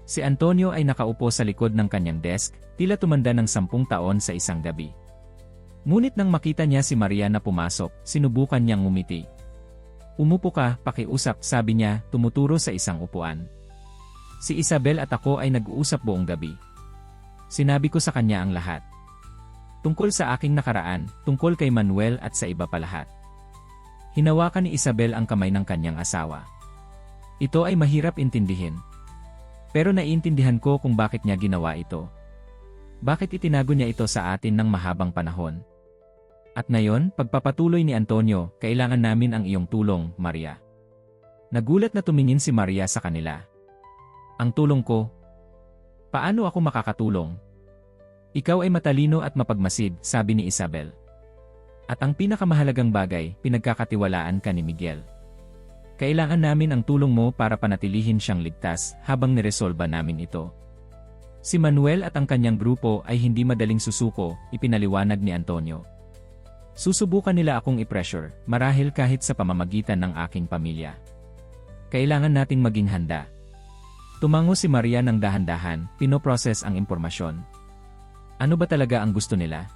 Si Antonio ay nakaupo sa likod ng kanyang desk, tila tumanda ng 10 taon sa isang gabi. Ngunit nang makita niya si Maria na pumasok, sinubukan niyang ngumiti. Umupo ka, pakiusap, sabi niya, tumuturo sa isang upuan. Si Isabel at ako ay nag-uusap buong gabi. Sinabi ko sa kanya ang lahat. Tungkol sa aking nakaraan, tungkol kay Manuel at sa iba pa lahat. Hinawakan ni Isabel ang kamay ng kanyang asawa. Ito ay mahirap intindihin. Pero naiintindihan ko kung bakit niya ginawa ito. Bakit itinago niya ito sa atin ng mahabang panahon? At ngayon, pagpapatuloy ni Antonio, kailangan namin ang iyong tulong, Maria. Nagulat na tumingin si Maria sa kanila. Ang tulong ko? Paano ako makakatulong? Ikaw ay matalino at mapagmasid, sabi ni Isabel. At ang pinakamahalagang bagay, pinagkakatiwalaan ka ni Miguel. Kailangan namin ang tulong mo para panatilihin siyang ligtas habang niresolba namin ito. Si Manuel at ang kanyang grupo ay hindi madaling susuko, ipinaliwanag ni Antonio. Susubukan nila akong i-pressure, marahil kahit sa pamamagitan ng aking pamilya. Kailangan nating maging handa. Tumango si Maria ng dahan-dahan, pinoprocess ang impormasyon. Ano ba talaga ang gusto nila?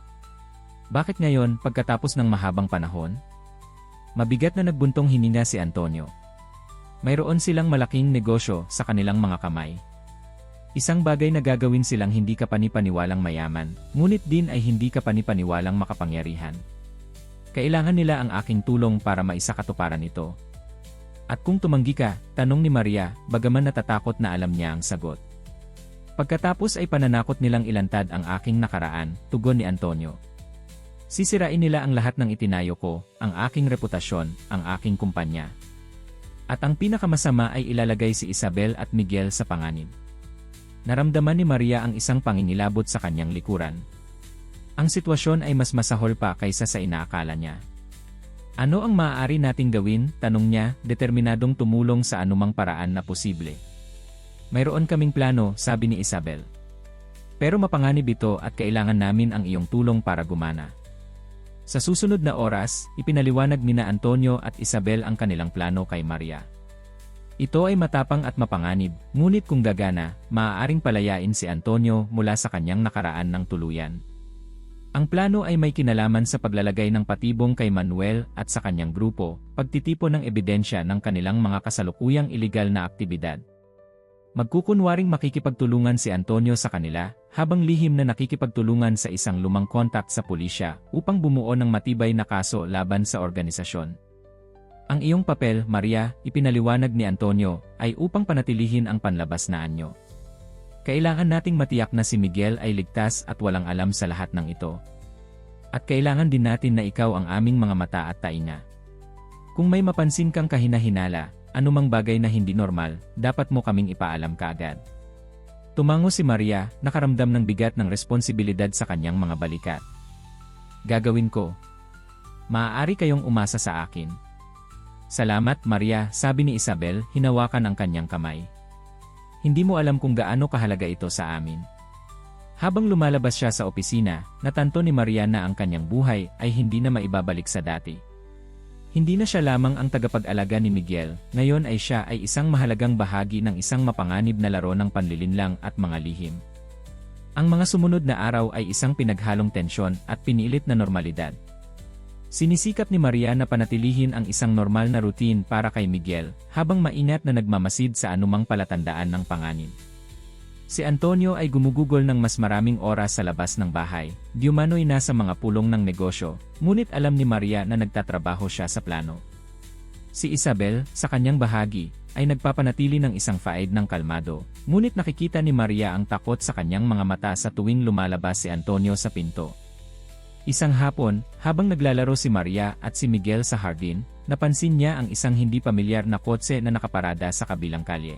Bakit ngayon, pagkatapos ng mahabang panahon? Mabigat na nagbuntong hininga si Antonio. Mayroon silang malaking negosyo sa kanilang mga kamay. Isang bagay na gagawin silang hindi kapanipaniwalang mayaman, ngunit din ay hindi kapanipaniwalang makapangyarihan. Kailangan nila ang aking tulong para maisakatuparan ito. At kung tumanggi ka, tanong ni Maria, bagaman natatakot na alam niya ang sagot. Pagkatapos ay pananakot nilang ilantad ang aking nakaraan, tugon ni Antonio. Sisirain nila ang lahat ng itinayo ko, ang aking reputasyon, ang aking kumpanya. At ang pinakamasama ay ilalagay si Isabel at Miguel sa panganib. Naramdaman ni Maria ang isang pangingilabot sa kanyang likuran. Ang sitwasyon ay mas masahol pa kaysa sa inaakala niya. Ano ang maaari nating gawin? Tanong niya, determinadong tumulong sa anumang paraan na posible. Mayroon kaming plano, sabi ni Isabel. Pero mapanganib ito at kailangan namin ang iyong tulong para gumana. Sa susunod na oras, ipinaliwanag nina Antonio at Isabel ang kanilang plano kay Maria. Ito ay matapang at mapanganib, ngunit kung gagana, maaaring palayain si Antonio mula sa kanyang nakaraan ng tuluyan. Ang plano ay may kinalaman sa paglalagay ng patibong kay Manuel at sa kanyang grupo, pagtitipon ng ebidensya ng kanilang mga kasalukuyang iligal na aktibidad. Magkukunwaring makikipagtulungan si Antonio sa kanila, habang lihim na nakikipagtulungan sa isang lumang kontak sa pulisya upang bumuo ng matibay na kaso laban sa organisasyon. Ang iyong papel, Maria, ipinaliwanag ni Antonio, ay upang panatilihin ang panlabas na anyo. Kailangan nating matiyak na si Miguel ay ligtas at walang alam sa lahat ng ito. At kailangan din natin na ikaw ang aming mga mata at tainga. Kung may mapansin kang kahina-hinala, anumang bagay na hindi normal, dapat mo kaming ipaalam kaagad. Tumango si Maria, nakaramdam ng bigat ng responsibilidad sa kanyang mga balikat. Gagawin ko. Maaari kayong umasa sa akin. Salamat, Maria, sabi ni Isabel, hinawakan ang kanyang kamay. Hindi mo alam kung gaano kahalaga ito sa amin. Habang lumalabas siya sa opisina, natanto ni Maria na ang kanyang buhay ay hindi na maibabalik sa dati. Hindi na siya lamang ang tagapag-alaga ni Miguel, ngayon ay siya ay isang mahalagang bahagi ng isang mapanganib na laro ng panlilinlang at mga lihim. Ang mga sumunod na araw ay isang pinaghalong tensyon at pinilit na normalidad. Sinisikap ni Maria na panatilihin ang isang normal na routine para kay Miguel, habang maingat na nagmamasid sa anumang palatandaan ng panganib. Si Antonio ay gumugugol ng mas maraming oras sa labas ng bahay, di umano'y nasa mga pulong ng negosyo, ngunit alam ni Maria na nagtatrabaho siya sa plano. Si Isabel, sa kanyang bahagi, ay nagpapanatili ng isang faed ng kalmado, ngunit nakikita ni Maria ang takot sa kanyang mga mata sa tuwing lumalabas si Antonio sa pinto. Isang hapon, habang naglalaro si Maria at si Miguel sa hardin, napansin niya ang isang hindi pamilyar na kotse na nakaparada sa kabilang kalye.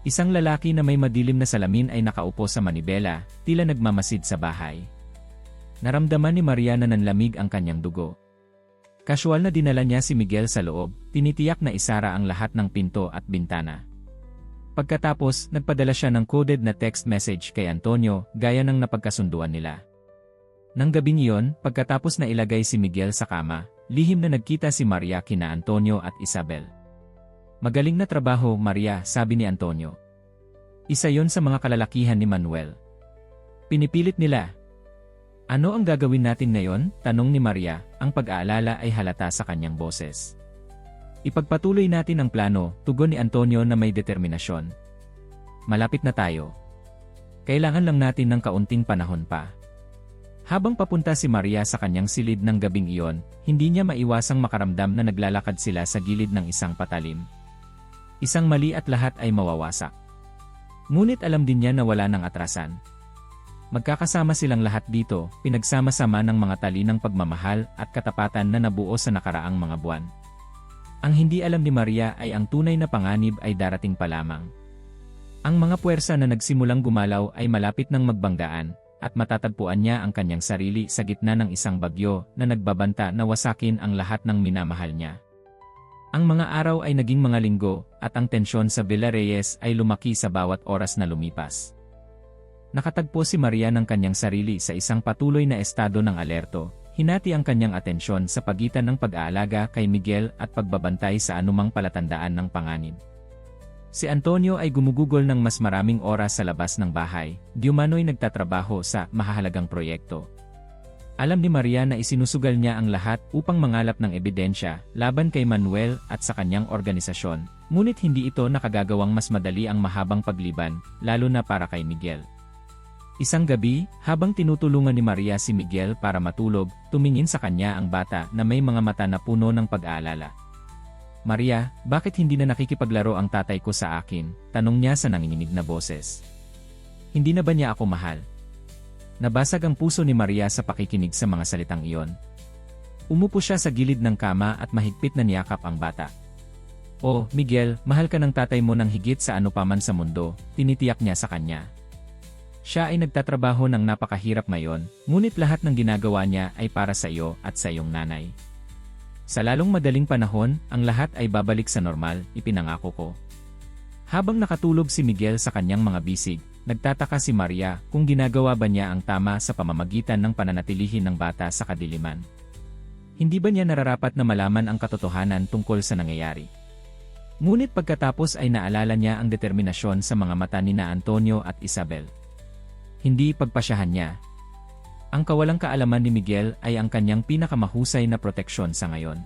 Isang lalaki na may madilim na salamin ay nakaupo sa manibela, tila nagmamasid sa bahay. Naramdaman ni Maria na nanlamig ang kanyang dugo. Casual na dinala niya si Miguel sa loob, tinitiyak na isara ang lahat ng pinto at bintana. Pagkatapos, nagpadala siya ng coded na text message kay Antonio, gaya ng napagkasunduan nila. Nang gabing iyon, pagkatapos na ilagay si Miguel sa kama, lihim na nagkita si Maria kina Antonio at Isabel. "Magaling na trabaho, Maria," sabi ni Antonio. Isa yon sa mga kalalakihan ni Manuel. Pinipilit nila. "Ano ang gagawin natin ngayon?" tanong ni Maria, ang pag-aalala ay halata sa kanyang boses. "Ipagpatuloy natin ang plano," tugon ni Antonio na may determinasyon. "Malapit na tayo. Kailangan lang natin ng kaunting panahon pa." Habang papunta si Maria sa kanyang silid ng gabing iyon, hindi niya maiwasang makaramdam na naglalakad sila sa gilid ng isang patalim. Isang mali at lahat ay mawawasak. Ngunit alam din niya na wala nang atrasan. Magkakasama silang lahat dito, pinagsama-sama ng mga tali ng pagmamahal at katapatan na nabuo sa nakaraang mga buwan. Ang hindi alam ni Maria ay ang tunay na panganib ay darating pa lamang. Ang mga puwersa na nagsimulang gumalaw ay malapit ng magbanggaan, at matatagpuan niya ang kanyang sarili sa gitna ng isang bagyo na nagbabanta na wasakin ang lahat ng minamahal niya. Ang mga araw ay naging mga linggo, at ang tensyon sa Villa Reyes ay lumaki sa bawat oras na lumipas. Nakatagpo si Maria ng kanyang sarili sa isang patuloy na estado ng alerto, hinati ang kanyang atensyon sa pagitan ng pag-aalaga kay Miguel at pagbabantay sa anumang palatandaan ng panganib. Si Antonio ay gumugugol ng mas maraming oras sa labas ng bahay, di umano'y nagtatrabaho sa mahahalagang proyekto. Alam ni Maria na isinusugal niya ang lahat upang mangalap ng ebidensya laban kay Manuel at sa kanyang organisasyon, ngunit hindi ito nakagagawang mas madali ang mahabang pagliban, lalo na para kay Miguel. Isang gabi, habang tinutulungan ni Maria si Miguel para matulog, tumingin sa kanya ang bata na may mga mata na puno ng pag-aalala. "Maria, bakit hindi na nakikipaglaro ang tatay ko sa akin?" tanong niya sa nanginginig na boses. "Hindi na ba niya ako mahal?" Nabasag ang puso ni Maria sa pakikinig sa mga salitang iyon. Umupo siya sa gilid ng kama at mahigpit na niyakap ang bata. "Oh, Miguel, mahal ka ng tatay mo ng higit sa ano paman sa mundo," tinitiyak niya sa kanya. Siya ay nagtatrabaho ng napakahirap ngayon, ngunit lahat ng ginagawa niya ay para sa iyo at sa iyong nanay. Sa lalong madaling panahon, ang lahat ay babalik sa normal, ipinangako ko. Habang nakatulog si Miguel sa kanyang mga bisig, nagtataka si Maria kung ginagawa ba niya ang tama sa pamamagitan ng pananatilihin ng bata sa kadiliman. Hindi ba niya nararapat na malaman ang katotohanan tungkol sa nangyayari? Ngunit pagkatapos ay naalala niya ang determinasyon sa mga mata ni na Antonio at Isabel. Hindi pagpasyahan niya. Ang kawalang kaalaman ni Miguel ay ang kanyang pinakamahusay na proteksyon sa ngayon.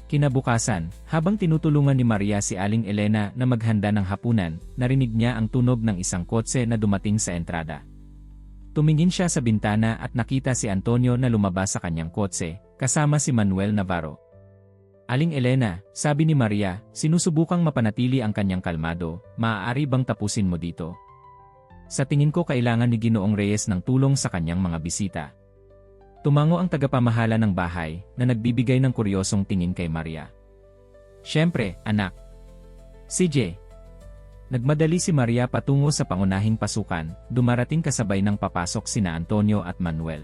Kinabukasan, habang tinutulungan ni Maria si Aling Elena na maghanda ng hapunan, narinig niya ang tunog ng isang kotse na dumating sa entrada. Tumingin siya sa bintana at nakita si Antonio na lumabas sa kanyang kotse, kasama si Manuel Navarro. "Aling Elena," sabi ni Maria, sinusubukang mapanatili ang kanyang kalmado, "maaari bang tapusin mo dito? Sa tingin ko kailangan ni Ginoong Reyes ng tulong sa kanyang mga bisita." Tumango ang tagapamahala ng bahay na nagbibigay ng kuryosong tingin kay Maria. "Siyempre, anak." CJ. Nagmadali si Maria patungo sa pangunahing pasukan, dumarating kasabay ng papasok sina Antonio at Manuel.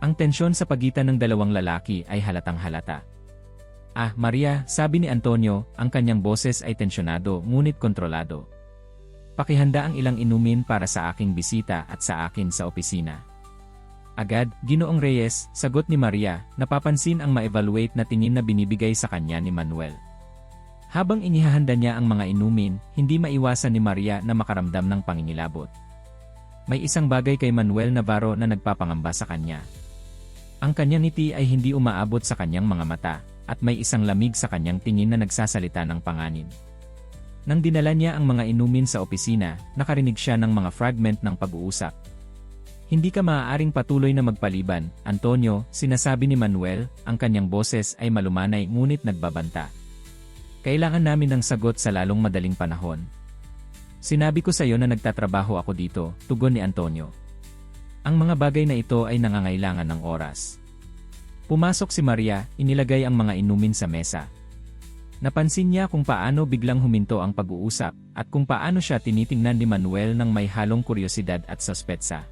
Ang tensyon sa pagitan ng dalawang lalaki ay halatang halata. "Ah, Maria," sabi ni Antonio, ang kanyang boses ay tensyonado ngunit kontrolado. "Pakihanda ang ilang inumin para sa aking bisita at sa akin sa opisina." "Agad, Ginoong Reyes," sagot ni Maria, napapansin ang ma-evaluate na tingin na binibigay sa kanya ni Manuel. Habang inihahanda niya ang mga inumin, hindi maiwasan ni Maria na makaramdam ng pangingilabot. May isang bagay kay Manuel Navarro na nagpapangamba sa kanya. Ang kanyang ngiti ay hindi umaabot sa kanyang mga mata, at may isang lamig sa kanyang tingin na nagsasalita ng panganib. Nang dinala niya ang mga inumin sa opisina, nakarinig siya ng mga fragment ng pag-uusap. "Hindi ka maaaring patuloy na magpaliban, Antonio," sinasabi ni Manuel, ang kanyang boses ay malumanay ngunit nagbabanta. Kailangan namin ng sagot sa lalong madaling panahon. Sinabi ko sa iyo na nagtatrabaho ako dito, tugon ni Antonio. Ang mga bagay na ito ay nangangailangan ng oras. Pumasok si Maria, inilagay ang mga inumin sa mesa. Napansin niya kung paano biglang huminto ang pag-uusap at kung paano siya tinitingnan ni Manuel ng may halong kuryosidad at suspetsa.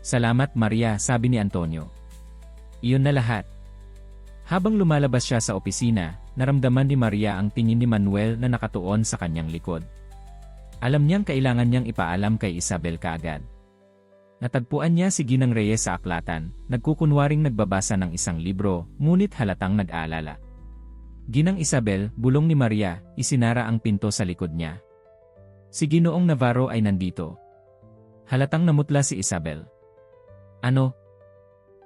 Salamat Maria, sabi ni Antonio. Iyon na lahat. Habang lumalabas siya sa opisina, naramdaman ni Maria ang tingin ni Manuel na nakatuon sa kanyang likod. Alam niyang kailangan niyang ipaalam kay Isabel kaagad. Natagpuan niya si Ginang Reyes sa aklatan, nagkukunwaring nagbabasa ng isang libro, ngunit halatang nag-aalala. Ginang Isabel, bulong ni Maria, isinara ang pinto sa likod niya. Si Ginoong Navarro ay nandito. Halatang namutla si Isabel. Ano?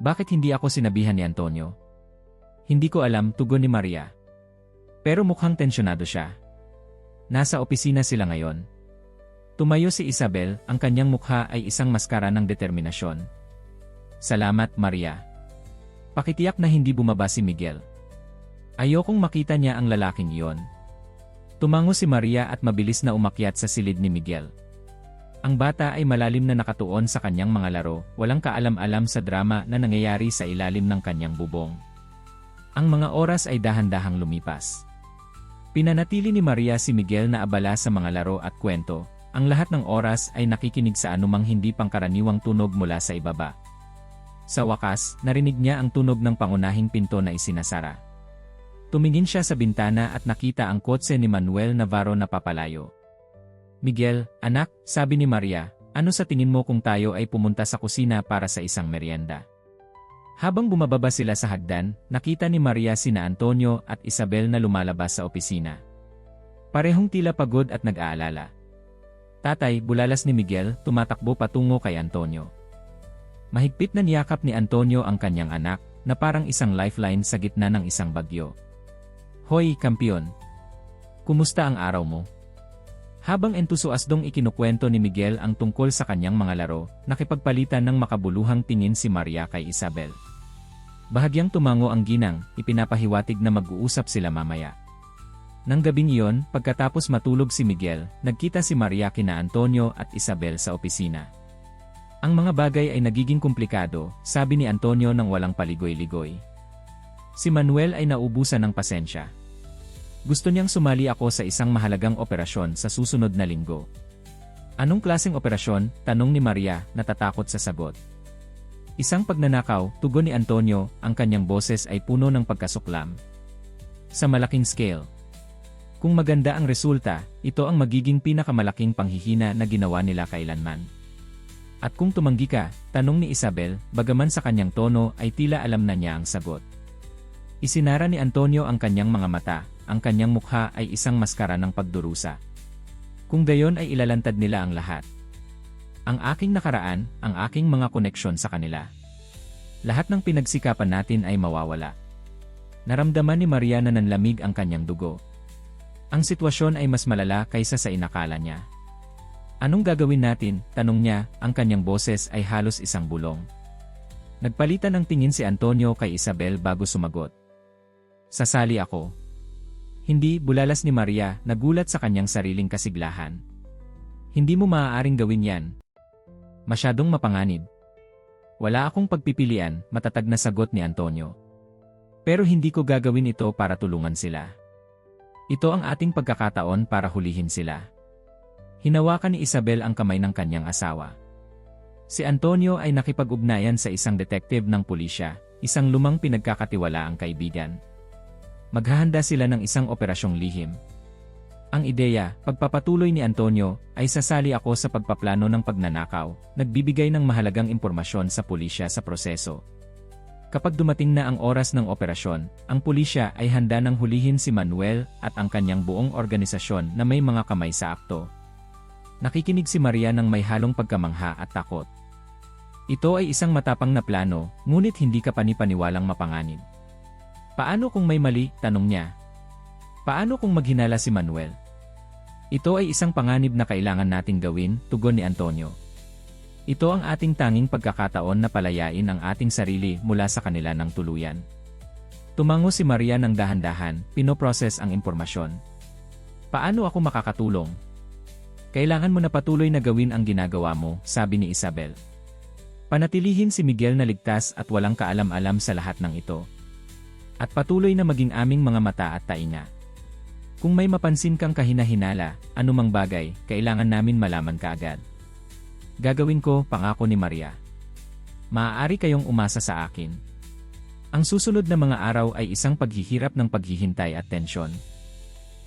Bakit hindi ako sinabihan ni Antonio? Hindi ko alam, tugon ni Maria. Pero mukhang tensyonado siya. Nasa opisina sila ngayon. Tumayo si Isabel, ang kanyang mukha ay isang maskara ng determinasyon. Salamat, Maria. Pakitiyak na hindi bumaba si Miguel. Ayokong makita niya ang lalaking iyon. Tumango si Maria at mabilis na umakyat sa silid ni Miguel. Ang bata ay malalim na nakatuon sa kanyang mga laro, walang kaalam-alam sa drama na nangyayari sa ilalim ng kanyang bubong. Ang mga oras ay dahan-dahang lumipas. Pinanatili ni Maria si Miguel na abala sa mga laro at kwento. Ang lahat ng oras ay nakikinig sa anumang hindi pangkaraniwang tunog mula sa ibaba. Sa wakas, narinig niya ang tunog ng pangunahing pinto na isinasara. Tumingin siya sa bintana at nakita ang kotse ni Manuel Navarro na papalayo. Miguel, anak, sabi ni Maria, ano sa tingin mo kung tayo ay pumunta sa kusina para sa isang merienda? Habang bumababa sila sa hagdan, nakita ni Maria sina Antonio at Isabel na lumalabas sa opisina. Parehong tila pagod at nag-aalala. Tatay, bulalas ni Miguel, tumatakbo patungo kay Antonio. Mahigpit na niyakap ni Antonio ang kanyang anak, na parang isang lifeline sa gitna ng isang bagyo. Hoy, kampiyon! Kumusta ang araw mo? Habang entusiasdong ikinukwento ni Miguel ang tungkol sa kanyang mga laro, nakipagpalitan ng makabuluhang tingin si Maria kay Isabel. Bahagyang tumango ang ginang, ipinapahiwatig na mag-uusap sila mamaya. Nang gabing iyon, pagkatapos matulog si Miguel, nagkita si Maria kina Antonio at Isabel sa opisina. Ang mga bagay ay nagiging komplikado, sabi ni Antonio nang walang paligoy-ligoy. Si Manuel ay naubusan ng pasensya. Gusto niyang sumali ako sa isang mahalagang operasyon sa susunod na linggo. Anong klaseng operasyon? Tanong ni Maria, natatakot sa sagot. Isang pagnanakaw, tugon ni Antonio, ang kanyang boses ay puno ng pagkasuklam. Sa malaking scale. Kung maganda ang resulta, ito ang magiging pinakamalaking panghihina na ginawa nila kailanman. At kung tumanggi ka, tanong ni Isabel, bagaman sa kanyang tono ay tila alam na niya ang sagot. Isinara ni Antonio ang kanyang mga mata, ang kanyang mukha ay isang maskara ng pagdurusa. Kung gayon ay ilalantad nila ang lahat. Ang aking nakaraan, ang aking mga koneksyon sa kanila. Lahat ng pinagsikapan natin ay mawawala. Naramdaman ni Maria na nanlamig ang kanyang dugo. Ang sitwasyon ay mas malala kaysa sa inakala niya. Anong gagawin natin? Tanong niya, ang kanyang boses ay halos isang bulong. Nagpalitan ng tingin si Antonio kay Isabel bago sumagot. Sasali ako. Hindi, bulalas ni Maria, nagulat sa kanyang sariling kasiglahan. Hindi mo maaaring gawin yan. Masyadong mapanganib. Wala akong pagpipilian, matatag na sagot ni Antonio. Pero hindi ko gagawin ito para tulungan sila. Ito ang ating pagkakataon para hulihin sila. Hinawakan ni Isabel ang kamay ng kanyang asawa. Si Antonio ay nakipag-ugnayan sa isang detective ng pulisya, isang lumang pinagkakatiwalaang kaibigan. Maghahanda sila ng isang operasyong lihim. Ang ideya, pagpapatuloy ni Antonio, ay sasali ako sa pagpaplano ng pagnanakaw, nagbibigay ng mahalagang impormasyon sa pulisya sa proseso. Kapag dumating na ang oras ng operasyon, ang pulisya ay handa nang hulihin si Manuel at ang kanyang buong organisasyon na may mga kamay sa akto. Nakikinig si Maria ng may halong pagkamangha at takot. Ito ay isang matapang na plano, ngunit hindi ka panipaniwalang mapanganib. Paano kung may mali? Tanong niya. Paano kung maghinala si Manuel? Ito ay isang panganib na kailangan nating gawin, tugon ni Antonio. Ito ang ating tanging pagkakataon na palayain ang ating sarili mula sa kanila ng tuluyan. Tumango si Maria ng dahan-dahan, pinoprocess ang impormasyon. Paano ako makakatulong? Kailangan mo na patuloy na gawin ang ginagawa mo, sabi ni Isabel. Panatilihin si Miguel na ligtas at walang kaalam-alam sa lahat ng ito. At patuloy na maging aming mga mata at tainga. Kung may mapansin kang kahina-hinala, anumang bagay, kailangan namin malaman kaagad. Gagawin ko, pangako ni Maria. Maaari kayong umasa sa akin. Ang susunod na mga araw ay isang paghihirap ng paghihintay at tensyon.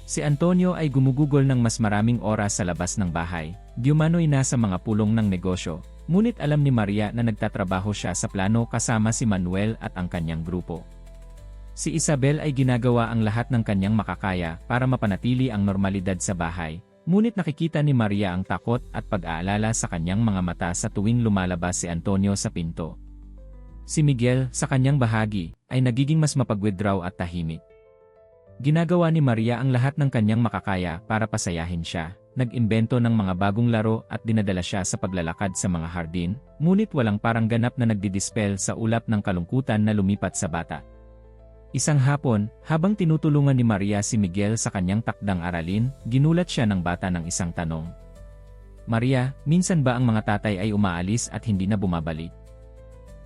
Si Antonio ay gumugugol ng mas maraming oras sa labas ng bahay, di umano'y nasa mga pulong ng negosyo, ngunit alam ni Maria na nagtatrabaho siya sa plano kasama si Manuel at ang kanyang grupo. Si Isabel ay ginagawa ang lahat ng kanyang makakaya para mapanatili ang normalidad sa bahay, ngunit nakikita ni Maria ang takot at pag-aalala sa kanyang mga mata sa tuwing lumalabas si Antonio sa pinto. Si Miguel, sa kanyang bahagi, ay nagiging mas mapag-withdraw at tahimik. Ginagawa ni Maria ang lahat ng kanyang makakaya para pasayahin siya, nag-imbento ng mga bagong laro at dinadala siya sa paglalakad sa mga hardin, ngunit walang parang ganap na nagdidispel sa ulap ng kalungkutan na lumipat sa bata. Isang hapon, habang tinutulungan ni Maria si Miguel sa kanyang takdang aralin, ginulat siya ng bata ng isang tanong. Maria, minsan ba ang mga tatay ay umaalis at hindi na bumabalik?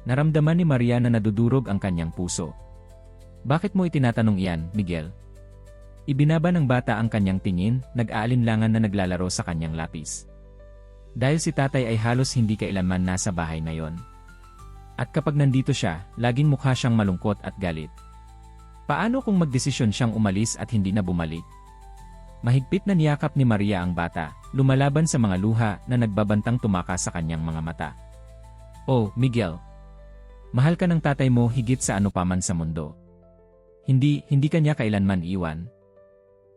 Naramdaman ni Maria na nadudurog ang kanyang puso. Bakit mo itinatanong iyan, Miguel? Ibinaba ng bata ang kanyang tingin, nag-aalinlangan na naglalaro sa kanyang lapis. Dahil si tatay ay halos hindi kailanman nasa bahay ngayon. At kapag nandito siya, laging mukha siyang malungkot at galit. Paano kung magdesisyon siyang umalis at hindi na bumalik? Mahigpit na niyakap ni Maria ang bata, lumalaban sa mga luha na nagbabantang tumakas sa kanyang mga mata. Oh, Miguel. Mahal ka ng tatay mo higit sa ano paman sa mundo. Hindi kanya kailanman iwan.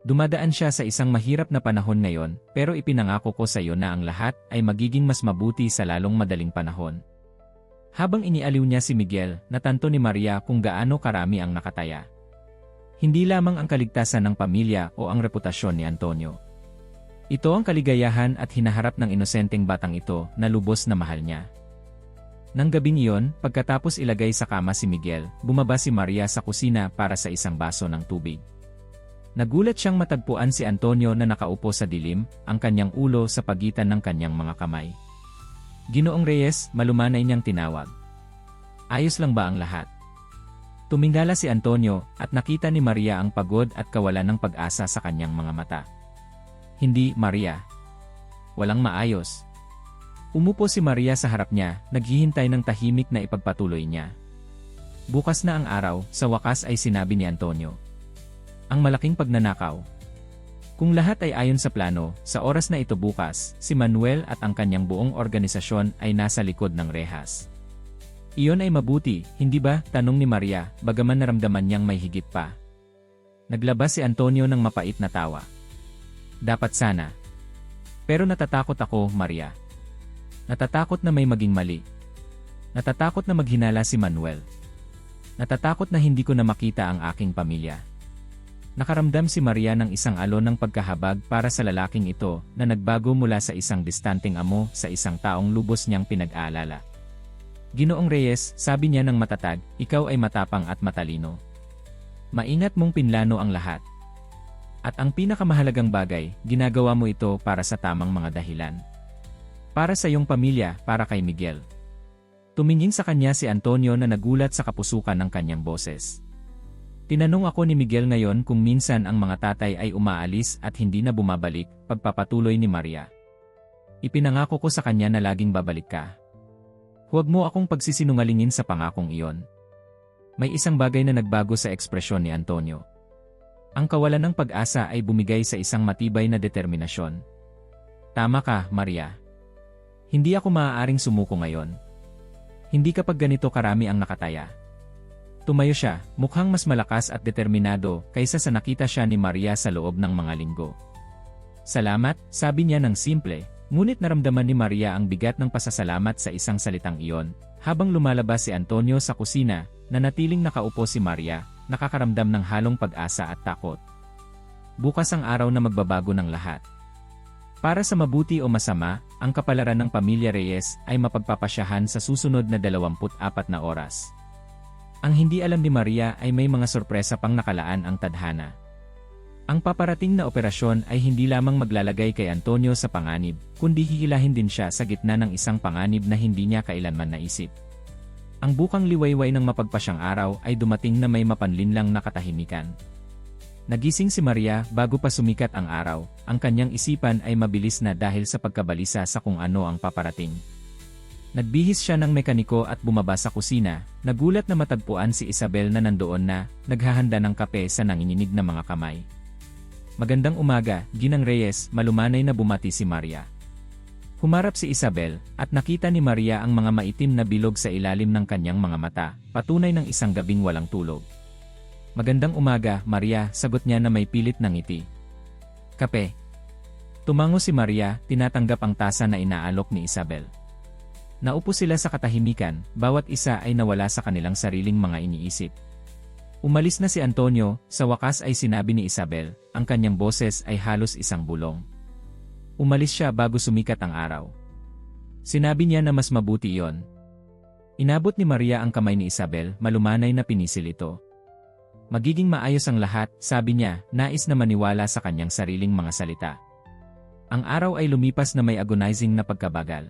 Dumadaan siya sa isang mahirap na panahon ngayon, pero ipinangako ko sa iyo na ang lahat ay magiging mas mabuti sa lalong madaling panahon. Habang inialiw niya si Miguel, natanto ni Maria kung gaano karami ang nakataya. Hindi lamang ang kaligtasan ng pamilya o ang reputasyon ni Antonio. Ito ang kaligayahan at hinaharap ng inosenteng batang ito na lubos na mahal niya. Nang gabing iyon, pagkatapos ilagay sa kama si Miguel, bumaba si Maria sa kusina para sa isang baso ng tubig. Nagulat siyang matagpuan si Antonio na nakaupo sa dilim, ang kanyang ulo sa pagitan ng kanyang mga kamay. Ginoong Reyes, malumanay niyang tinawag. Ayos lang ba ang lahat? Tumingala si Antonio at nakita ni Maria ang pagod at kawalan ng pag-asa sa kanyang mga mata. Hindi, Maria. Walang maayos. Umupo si Maria sa harap niya, naghihintay ng tahimik na ipagpatuloy niya. Bukas na ang araw, sa wakas ay sinabi ni Antonio. Ang malaking pagnanakaw. Kung lahat ay ayon sa plano, sa oras na ito bukas, si Manuel at ang kanyang buong organisasyon ay nasa likod ng rehas. Iyon ay mabuti, hindi ba? Tanong ni Maria, bagaman naramdaman niyang may higit pa. Naglabas si Antonio ng mapait na tawa. Dapat sana. Pero natatakot ako, Maria. Natatakot na may maging mali. Natatakot na maghinala si Manuel. Natatakot na hindi ko na makita ang aking pamilya. Nakaramdam si Maria ng isang alon ng pagkahabag para sa lalaking ito na nagbago mula sa isang distanteng amo sa isang taong lubos niyang pinag-aalala. Ginoong Reyes, sabi niya ng matatag, ikaw ay matapang at matalino. Maingat mong pinlano ang lahat. At ang pinakamahalagang bagay, ginagawa mo ito para sa tamang mga dahilan. Para sa iyong pamilya, para kay Miguel. Tumingin sa kanya si Antonio na nagulat sa kapusukan ng kanyang boses. Tinanong ako ni Miguel ngayon kung minsan ang mga tatay ay umaalis at hindi na bumabalik, pagpapatuloy ni Maria. Ipinangako ko sa kanya na laging babalik ka. Huwag mo akong pagsisinungalingin sa pangakong iyon. May isang bagay na nagbago sa ekspresyon ni Antonio. Ang kawalan ng pag-asa ay bumigay sa isang matibay na determinasyon. Tama ka, Maria. Hindi ako maaaring sumuko ngayon. Hindi kapag ganito karami ang nakataya. Tumayo siya, mukhang mas malakas at determinado kaysa sa nakita siya ni Maria sa loob ng mga linggo. Salamat, sabi niya ng simple, ngunit naramdaman ni Maria ang bigat ng pasasalamat sa isang salitang iyon. Habang lumalabas si Antonio sa kusina, nanatiling nakaupo si Maria, nakakaramdam ng halong pag-asa at takot. Bukas ang araw na magbabago ng lahat. Para sa mabuti o masama, ang kapalaran ng pamilya Reyes ay mapagpapasyahan sa susunod na 24 na oras. Ang hindi alam ni Maria ay may mga sorpresa pang nakalaan ang tadhana. Ang paparating na operasyon ay hindi lamang maglalagay kay Antonio sa panganib, kundi hihilahin din siya sa gitna ng isang panganib na hindi niya kailanman naisip. Ang bukang liwayway ng mapagpasyang araw ay dumating na may mapanlinlang na katahimikan. Nagising si Maria bago pa sumikat ang araw, ang kanyang isipan ay mabilis na dahil sa pagkabalisa sa kung ano ang paparating. Nagbihis siya ng mekaniko at bumaba sa kusina, nagulat na matagpuan si Isabel na nandoon na, naghahanda ng kape sa nanginginig na mga kamay. Magandang umaga, Ginang Reyes, malumanay na bumati si Maria. Humarap si Isabel, at nakita ni Maria ang mga maitim na bilog sa ilalim ng kanyang mga mata, patunay ng isang gabing walang tulog. Magandang umaga, Maria, sagot niya na may pilit ng ngiti. Kape. Tumango si Maria, tinatanggap ang tasa na inaalok ni Isabel. Naupo sila sa katahimikan, bawat isa ay nawala sa kanilang sariling mga iniisip. Umalis na si Antonio, sa wakas ay sinabi ni Isabel, ang kanyang boses ay halos isang bulong. Umalis siya bago sumikat ang araw. Sinabi niya na mas mabuti iyon. Inabot ni Maria ang kamay ni Isabel, malumanay na pinisil ito. Magiging maayos ang lahat, sabi niya, nais na maniwala sa kanyang sariling mga salita. Ang araw ay lumipas na may agonizing na pagkabagal.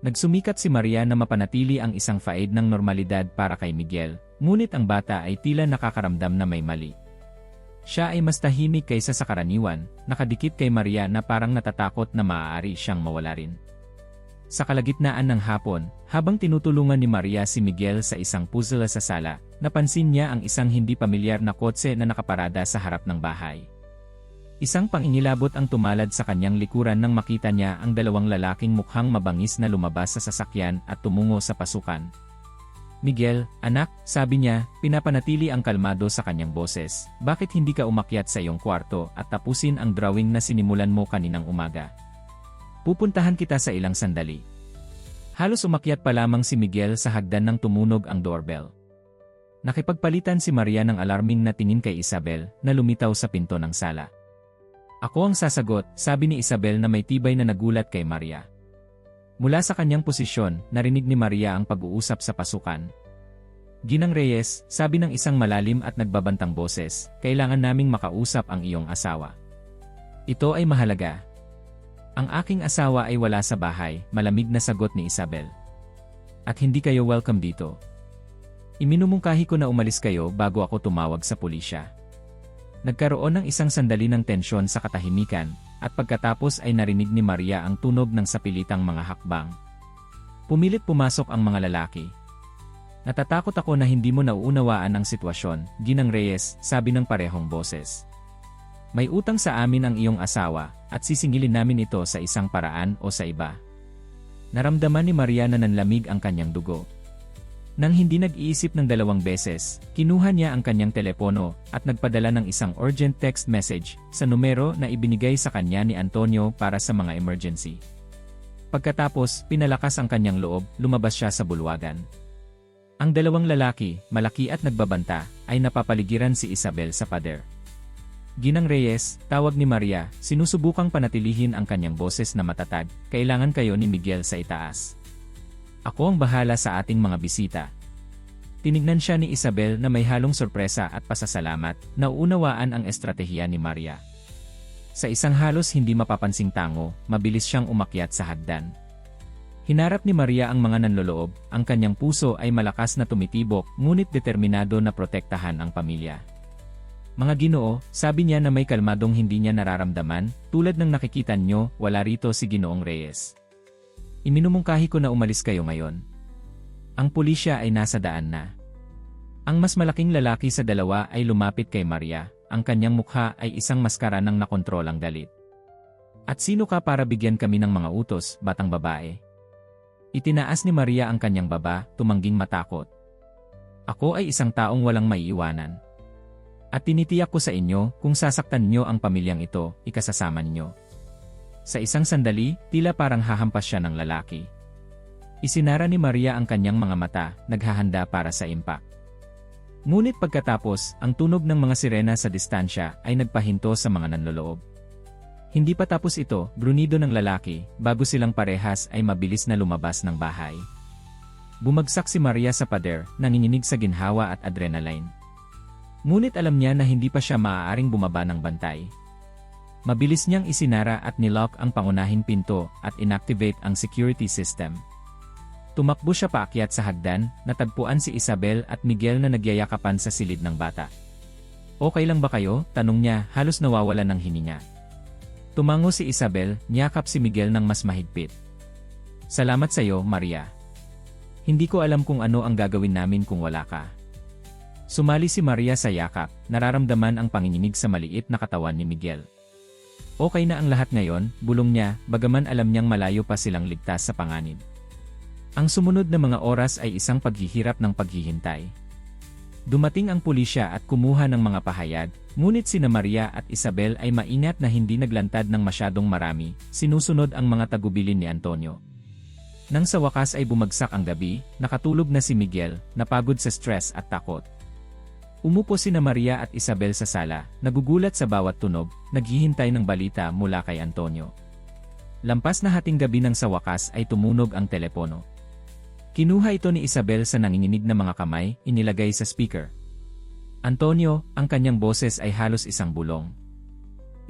Nagsumikat si Maria na mapanatili ang isang faid ng normalidad para kay Miguel, ngunit ang bata ay tila nakakaramdam na may mali. Siya ay mas tahimik kaysa sa karaniwan, nakadikit kay Maria na parang natatakot na maaari siyang mawala rin. Sa kalagitnaan ng hapon, habang tinutulungan ni Maria si Miguel sa isang puzzle sa sala, napansin niya ang isang hindi pamilyar na kotse na nakaparada sa harap ng bahay. Isang pangingilabot ang tumalad sa kanyang likuran nang makita niya ang dalawang lalaking mukhang mabangis na lumabas sa sasakyan at tumungo sa pasukan. Miguel, anak, sabi niya, pinapanatili ang kalmado sa kanyang boses, bakit hindi ka umakyat sa iyong kwarto at tapusin ang drawing na sinimulan mo kaninang umaga? Pupuntahan kita sa ilang sandali. Halos umakyat pa lamang si Miguel sa hagdan nang tumunog ang doorbell. Nakipagpalitan si Maria ng alarming na tingin kay Isabel na lumitaw sa pinto ng sala. Ako ang sasagot, sabi ni Isabel na may tibay na nagulat kay Maria. Mula sa kanyang posisyon, narinig ni Maria ang pag-uusap sa pasukan. Ginang Reyes, sabi ng isang malalim at nagbabantang boses, kailangan naming makausap ang iyong asawa. Ito ay mahalaga. Ang aking asawa ay wala sa bahay, malamig na sagot ni Isabel. At hindi kayo welcome dito. Iminumungkahi ko na umalis kayo bago ako tumawag sa pulisya. Nagkaroon ng isang sandali ng tensyon sa katahimikan, at pagkatapos ay narinig ni Maria ang tunog ng sapilitang mga hakbang. Pumilit pumasok ang mga lalaki. Natatakot ako na hindi mo nauunawaan ang sitwasyon, Ginang Reyes, sabi ng parehong boses. May utang sa amin ang iyong asawa, at sisingilin namin ito sa isang paraan o sa iba. Naramdaman ni Maria na nanlamig ang kanyang dugo. Nang hindi nag-iisip ng 2 beses, kinuha niya ang kanyang telepono at nagpadala ng isang urgent text message sa numero na ibinigay sa kanya ni Antonio para sa mga emergency. Pagkatapos, pinalakas ang kanyang loob, lumabas siya sa bulwagan. Ang 2 lalaki, malaki at nagbabanta, ay napapaligiran si Isabel sa pader. Ginang Reyes, tawag ni Maria, sinusubukang panatilihin ang kanyang boses na matatag, kailangan kayo ni Miguel sa itaas. Ako ang bahala sa ating mga bisita. Tinignan siya ni Isabel na may halong sorpresa at pasasalamat, nauunawaan ang estratehiya ni Maria. Sa isang halos hindi mapapansing tango, mabilis siyang umakyat sa hagdan. Hinarap ni Maria ang mga nanloloob, ang kanyang puso ay malakas na tumitibok, ngunit determinado na protektahan ang pamilya. Mga Ginoo, sabi niya na may kalmadong hindi niya nararamdaman, tulad ng nakikita nyo, wala rito si Ginoong Reyes. Iminumungkahi ko na umalis kayo ngayon. Ang pulisya ay nasa daan na. Ang mas malaking lalaki sa dalawa ay lumapit kay Maria, ang kanyang mukha ay isang maskara ng nakontrolang galit. At sino ka para bigyan kami ng mga utos, batang babae? Itinaas ni Maria ang kanyang baba, tumangging matakot. Ako ay isang taong walang maiiwanan. At tinitiyak ko sa inyo, kung sasaktan nyo ang pamilyang ito, ikasasama nyo. Sa isang sandali, tila parang hahampas siya ng lalaki. Isinara ni Maria ang kanyang mga mata, naghahanda para sa impact. Ngunit pagkatapos, ang tunog ng mga sirena sa distansya ay nagpahinto sa mga nanloloob. Hindi pa tapos ito, brunido ng lalaki, bago silang parehas ay mabilis na lumabas ng bahay. Bumagsak si Maria sa pader, nanginginig sa ginhawa at adrenaline. Ngunit alam niya na hindi pa siya maaaring bumaba ng bantay. Mabilis niyang isinara at nilock ang pangunahing pinto at inactivate ang security system. Tumakbo siya paakyat sa hagdan, natagpuan si Isabel at Miguel na nagyayakapan sa silid ng bata. "Okay lang ba kayo?" tanong niya, halos nawawalan ng hininga. Tumango si Isabel, niyakap si Miguel ng mas mahigpit. "Salamat sa iyo, Maria. Hindi ko alam kung ano ang gagawin namin kung wala ka." Sumali si Maria sa yakap, nararamdaman ang panginginig sa maliit na katawan ni Miguel. "Okay na ang lahat ngayon," bulong niya, bagaman alam niyang malayo pa silang ligtas sa panganib. Ang sumunod na mga oras ay isang paghihirap ng paghihintay. Dumating ang pulisya at kumuha ng mga pahayag, ngunit sina Maria at Isabel ay maingat na hindi naglantad ng masyadong marami, sinusunod ang mga tagubilin ni Antonio. Nang sa wakas ay bumagsak ang gabi, nakatulog na si Miguel, napagod sa stress at takot. Umupo sina Maria at Isabel sa sala, nagugulat sa bawat tunog, naghihintay ng balita mula kay Antonio. Lampas na hating gabi nang sa wakas ay tumunog ang telepono. Kinuha ito ni Isabel sa nanginginig na mga kamay, inilagay sa speaker. Antonio, ang kanyang boses ay halos isang bulong.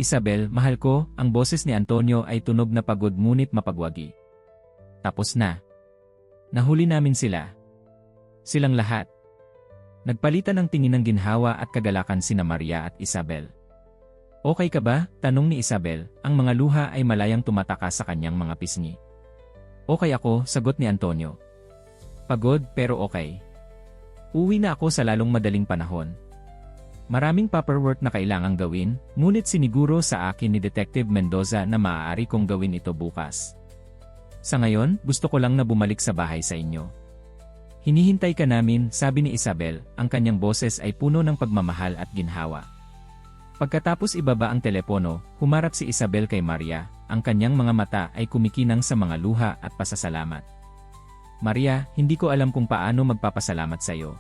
"Isabel, mahal ko," ang boses ni Antonio ay tunog na pagod ngunit mapagwagi. "Tapos na. Nahuli namin sila. Silang lahat." Nagpalitan ng tingin ng ginhawa at kagalakan sina Maria at Isabel. "Okay ka ba?" tanong ni Isabel, ang mga luha ay malayang tumataka sa kanyang mga pisngi. "Okay ako," sagot ni Antonio. "Pagod pero okay. Uwi na ako sa lalong madaling panahon. Maraming paperwork na kailangang gawin, ngunit siniguro sa akin ni Detective Mendoza na maaari kong gawin ito bukas. Sa ngayon, gusto ko lang na bumalik sa bahay sa inyo." "Hinihintay ka namin," sabi ni Isabel, ang kanyang boses ay puno ng pagmamahal at ginhawa. Pagkatapos ibaba ang telepono, humarap si Isabel kay Maria, ang kanyang mga mata ay kumikinang sa mga luha at pasasalamat. "Maria, hindi ko alam kung paano magpapasalamat sa iyo.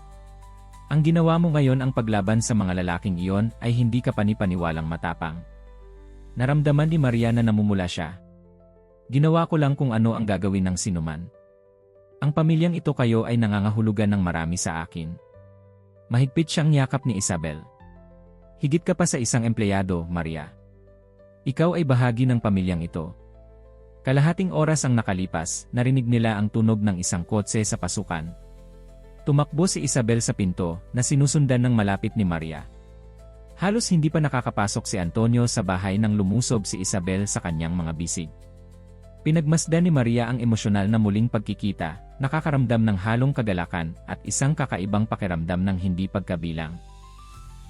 Ang ginawa mo ngayon ang paglaban sa mga lalaking iyon ay hindi ka panipaniwalang matapang." Naramdaman ni Maria na namumula siya. "Ginawa ko lang kung ano ang gagawin ng sinuman. Ang pamilyang ito kayo ay nangangahulugan ng marami sa akin." Mahigpit siyang yakap ni Isabel. "Higit ka pa sa isang empleyado, Maria. Ikaw ay bahagi ng pamilyang ito." Kalahating oras ang nakalipas, narinig nila ang tunog ng isang kotse sa pasukan. Tumakbo si Isabel sa pinto, na sinusundan ng malapit ni Maria. Halos hindi pa nakakapasok si Antonio sa bahay nang lumusob si Isabel sa kanyang mga bisig. Pinagmasdan ni Maria ang emosyonal na muling pagkikita, nakakaramdam ng halong kagalakan at isang kakaibang pakiramdam ng hindi pagkabilang.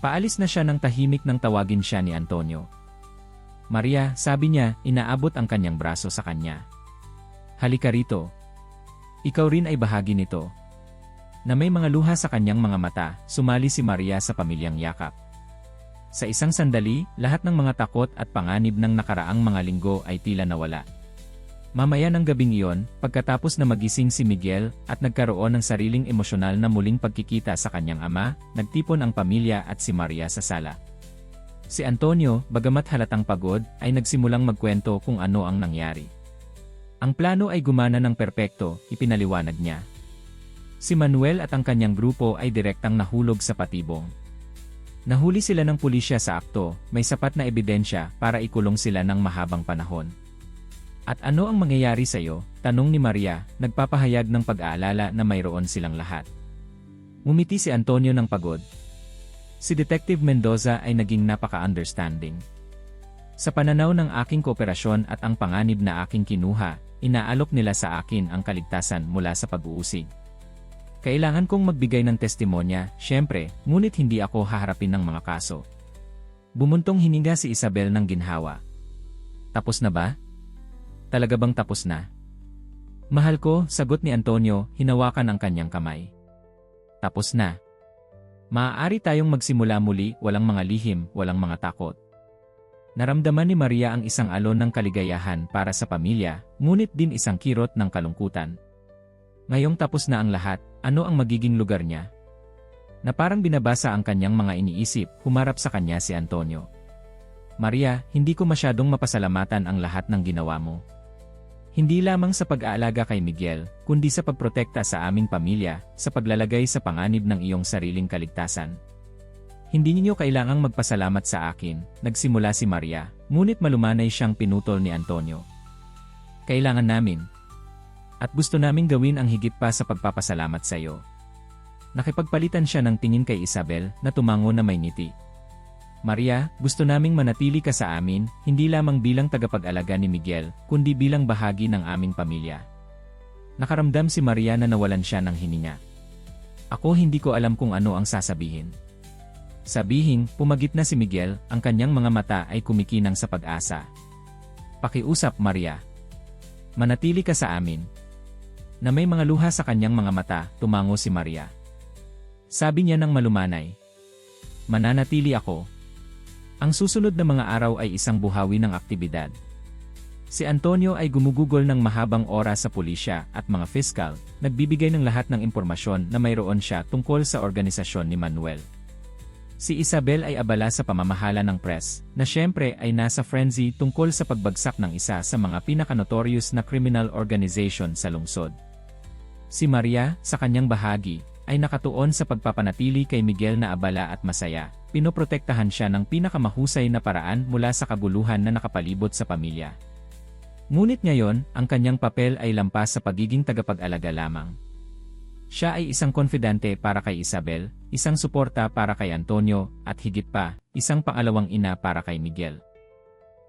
Paalis na siya nang tahimik nang tawagin siya ni Antonio. "Maria," sabi niya, inaabot ang kanyang braso sa kanya. "Halika rito. Ikaw rin ay bahagi nito." Na may mga luha sa kanyang mga mata, sumali si Maria sa pamilyang yakap. Sa isang sandali, lahat ng mga takot at panganib ng nakaraang mga linggo ay tila nawala. Mamaya ng gabing iyon, pagkatapos na magising si Miguel at nagkaroon ng sariling emosyonal na muling pagkikita sa kanyang ama, nagtipon ang pamilya at si Maria sa sala. Si Antonio, bagamat halatang pagod, ay nagsimulang magkwento kung ano ang nangyari. Ang plano ay gumana ng perpekto, ipinaliwanag niya. Si Manuel at ang kanyang grupo ay direktang nahulog sa patibong. Nahuli sila ng pulisya sa akto, may sapat na ebidensya para ikulong sila ng mahabang panahon. "At ano ang mangyayari sa iyo?" tanong ni Maria, nagpapahayag ng pag-aalala na mayroon silang lahat. Ngumiti si Antonio ng pagod. Si Detective Mendoza ay naging napaka-understanding. "Sa pananaw ng aking kooperasyon at ang panganib na aking kinuha, inaalok nila sa akin ang kaligtasan mula sa pag-uusig. Kailangan kong magbigay ng testimonya, syempre, ngunit hindi ako haharapin ng mga kaso." Bumuntong hininga si Isabel ng ginhawa. "Tapos na ba? Talaga bang tapos na?" "Mahal ko," sagot ni Antonio, hinawakan ang kanyang kamay. "Tapos na. Maaari tayong magsimula muli, walang mga lihim, walang mga takot." Naramdaman ni Maria ang isang alon ng kaligayahan para sa pamilya, ngunit din isang kirot ng kalungkutan. Ngayong tapos na ang lahat, ano ang magiging lugar niya? Na parang binabasa ang kanyang mga iniisip, humarap sa kanya si Antonio. "Maria, hindi ko masyadong mapasalamatan ang lahat ng ginawa mo. Hindi lamang sa pag-aalaga kay Miguel, kundi sa pagprotekta sa aming pamilya, sa paglalagay sa panganib ng iyong sariling kaligtasan. Hindi ninyo kailangang magpasalamat sa akin, nagsimula si Maria, ngunit malumanay siyang pinutol ni Antonio. Kailangan namin. At gusto naming gawin ang higit pa sa pagpapasalamat sa iyo. Nakipagpalitan siya ng tingin kay Isabel na tumango na may ngiti. Maria, gusto naming manatili ka sa amin, hindi lamang bilang tagapag-alaga ni Miguel, kundi bilang bahagi ng aming pamilya. Nakaramdam si Maria na nawalan siya ng hininga. Ako hindi ko alam kung ano ang sasabihin. Sabihin, pumagit na si Miguel, ang kanyang mga mata ay kumikinang sa pag-asa. Pakiusap, Maria. Manatili ka sa amin. Na may mga luha sa kanyang mga mata, tumango si Maria. Sabi niya ng malumanay. Mananatili ako. Ang susunod na mga araw ay isang buhawi ng aktibidad. Si Antonio ay gumugugol ng mahabang oras sa pulisya at mga fiskal, nagbibigay ng lahat ng impormasyon na mayroon siya tungkol sa organisasyon ni Manuel. Si Isabel ay abala sa pamamahala ng press, na siyempre ay nasa frenzy tungkol sa pagbagsak ng isa sa mga pinaka-notorious na criminal organization sa lungsod. Si Maria, sa kanyang bahagi, ay nakatuon sa pagpapanatili kay Miguel na abala at masaya. Pinoprotektahan siya ng pinakamahusay na paraan mula sa kaguluhan na nakapalibot sa pamilya. Ngunit ngayon, ang kanyang papel ay lampas sa pagiging tagapag-alaga lamang. Siya ay isang konfidente para kay Isabel, isang suporta para kay Antonio, at higit pa, isang pangalawang ina para kay Miguel.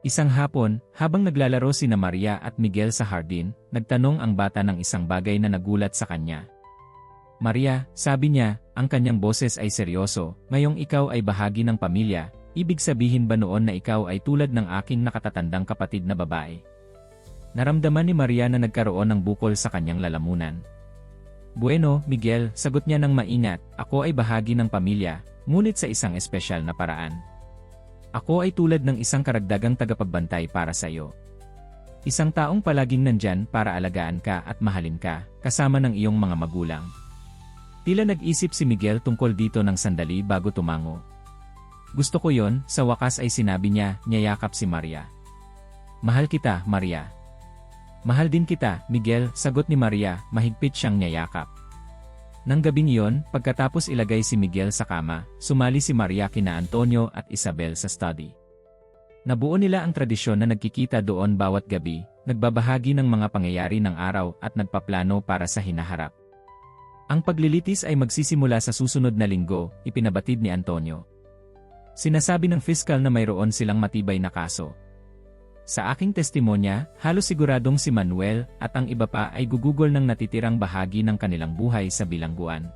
Isang hapon, habang naglalaro sina Maria at Miguel sa hardin, nagtanong ang bata ng isang bagay na nagulat sa kanya. Maria, sabi niya, ang kanyang boses ay seryoso, ngayong ikaw ay bahagi ng pamilya, ibig sabihin ba noon na ikaw ay tulad ng aking nakatatandang kapatid na babae? Naramdaman ni Maria na nagkaroon ng bukol sa kanyang lalamunan. Bueno, Miguel, sagot niya ng maingat, ako ay bahagi ng pamilya, ngunit sa isang espesyal na paraan. Ako ay tulad ng isang karagdagang tagapagbantay para sa iyo. Isang taong palaging nandyan para alagaan ka at mahalin ka, kasama ng iyong mga magulang. Tila nag-isip si Miguel tungkol dito ng sandali bago tumango. Gusto ko yon, sa wakas ay sinabi niya, niyayakap si Maria. Mahal kita, Maria. Mahal din kita, Miguel, sagot ni Maria, mahigpit siyang niyayakap. Nang gabing iyon, pagkatapos ilagay si Miguel sa kama, sumali si Maria kina Antonio at Isabel sa study. Nabuo nila ang tradisyon na nagkikita doon bawat gabi, nagbabahagi ng mga pangyayari ng araw at nagpaplano para sa hinaharap. Ang paglilitis ay magsisimula sa susunod na linggo, ipinabatid ni Antonio. Sinasabi ng fiskal na mayroon silang matibay na kaso. Sa aking testimonya, halos siguradong si Manuel at ang iba pa ay gugugol ng natitirang bahagi ng kanilang buhay sa bilangguan.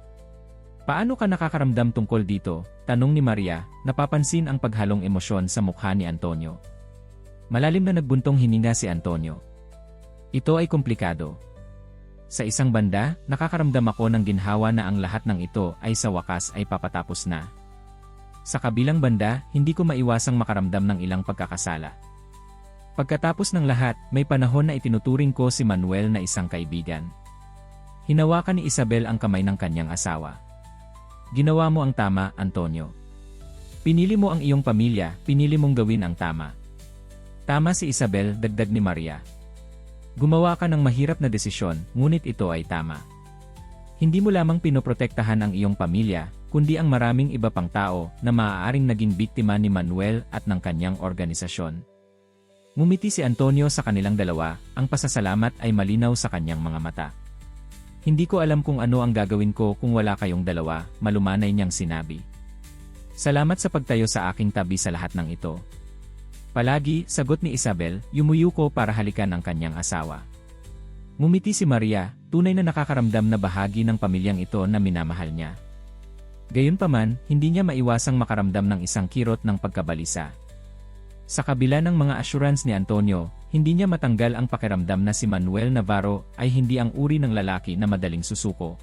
Paano ka nakakaramdam tungkol dito? Tanong ni Maria, napapansin ang paghalong emosyon sa mukha ni Antonio. Malalim na nagbuntong hininga si Antonio. Ito ay komplikado. Sa isang banda, nakakaramdam ako ng ginhawa na ang lahat ng ito ay sa wakas ay papatapos na. Sa kabilang banda, hindi ko maiwasang makaramdam ng ilang pagkakasala. Pagkatapos ng lahat, may panahon na itinuturing ko si Manuel na isang kaibigan. Hinawakan ni Isabel ang kamay ng kanyang asawa. Ginawa mo ang tama, Antonio. Pinili mo ang iyong pamilya, pinili mong gawin ang tama. Tama si Isabel, dagdag ni Maria. Gumawa ka ng mahirap na desisyon, ngunit ito ay tama. Hindi mo lamang pinoprotektahan ang iyong pamilya, kundi ang maraming iba pang tao na maaaring naging biktima ni Manuel at ng kanyang organisasyon. Ngumiti si Antonio sa kanilang dalawa, ang pasasalamat ay malinaw sa kanyang mga mata. Hindi ko alam kung ano ang gagawin ko kung wala kayong dalawa, malumanay niyang sinabi. Salamat sa pagtayo sa aking tabi sa lahat ng ito. Palagi, sagot ni Isabel, yumuyuko para halikan ang kanyang asawa. Ngumiti si Maria, tunay na nakakaramdam na bahagi ng pamilyang ito na minamahal niya. Gayunpaman, hindi niya maiwasang makaramdam ng isang kirot ng pagkabalisa. Sa kabila ng mga assurance ni Antonio, hindi niya matanggal ang pakiramdam na si Manuel Navarro ay hindi ang uri ng lalaki na madaling susuko.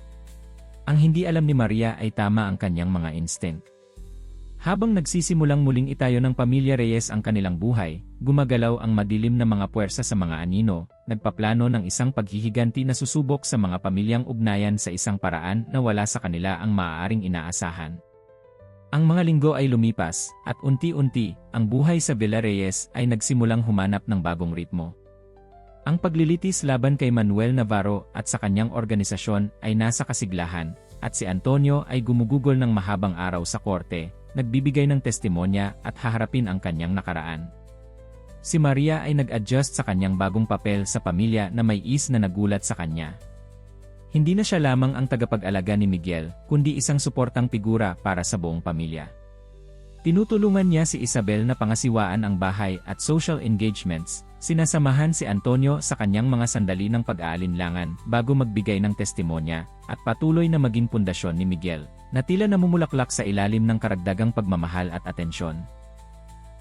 Ang hindi alam ni Maria ay tama ang kanyang mga instinct. Habang nagsisimulang muling itayo ng pamilya Reyes ang kanilang buhay, gumagalaw ang madilim na mga puwersa sa mga anino, nagpaplano ng isang paghihiganti na susubok sa mga pamilyang ugnayan sa isang paraan na wala sa kanila ang maaaring inaasahan. Ang mga linggo ay lumipas, at unti-unti, ang buhay sa Villa Reyes ay nagsimulang humanap ng bagong ritmo. Ang paglilitis laban kay Manuel Navarro at sa kanyang organisasyon ay nasa kasiglahan, at si Antonio ay gumugugol ng mahabang araw sa korte, nagbibigay ng testimonya at haharapin ang kanyang nakaraan. Si Maria ay nag-adjust sa kanyang bagong papel sa pamilya na may is na nagulat sa kanya. Hindi na siya lamang ang tagapag-alaga ni Miguel, kundi isang suportang figura para sa buong pamilya. Tinutulungan niya si Isabel na pangasiwaan ang bahay at social engagements, sinasamahan si Antonio sa kanyang mga sandali ng pag-aalinlangan bago magbigay ng testimonya, at patuloy na maging pundasyon ni Miguel, na tila namumulaklak sa ilalim ng karagdagang pagmamahal at atensyon.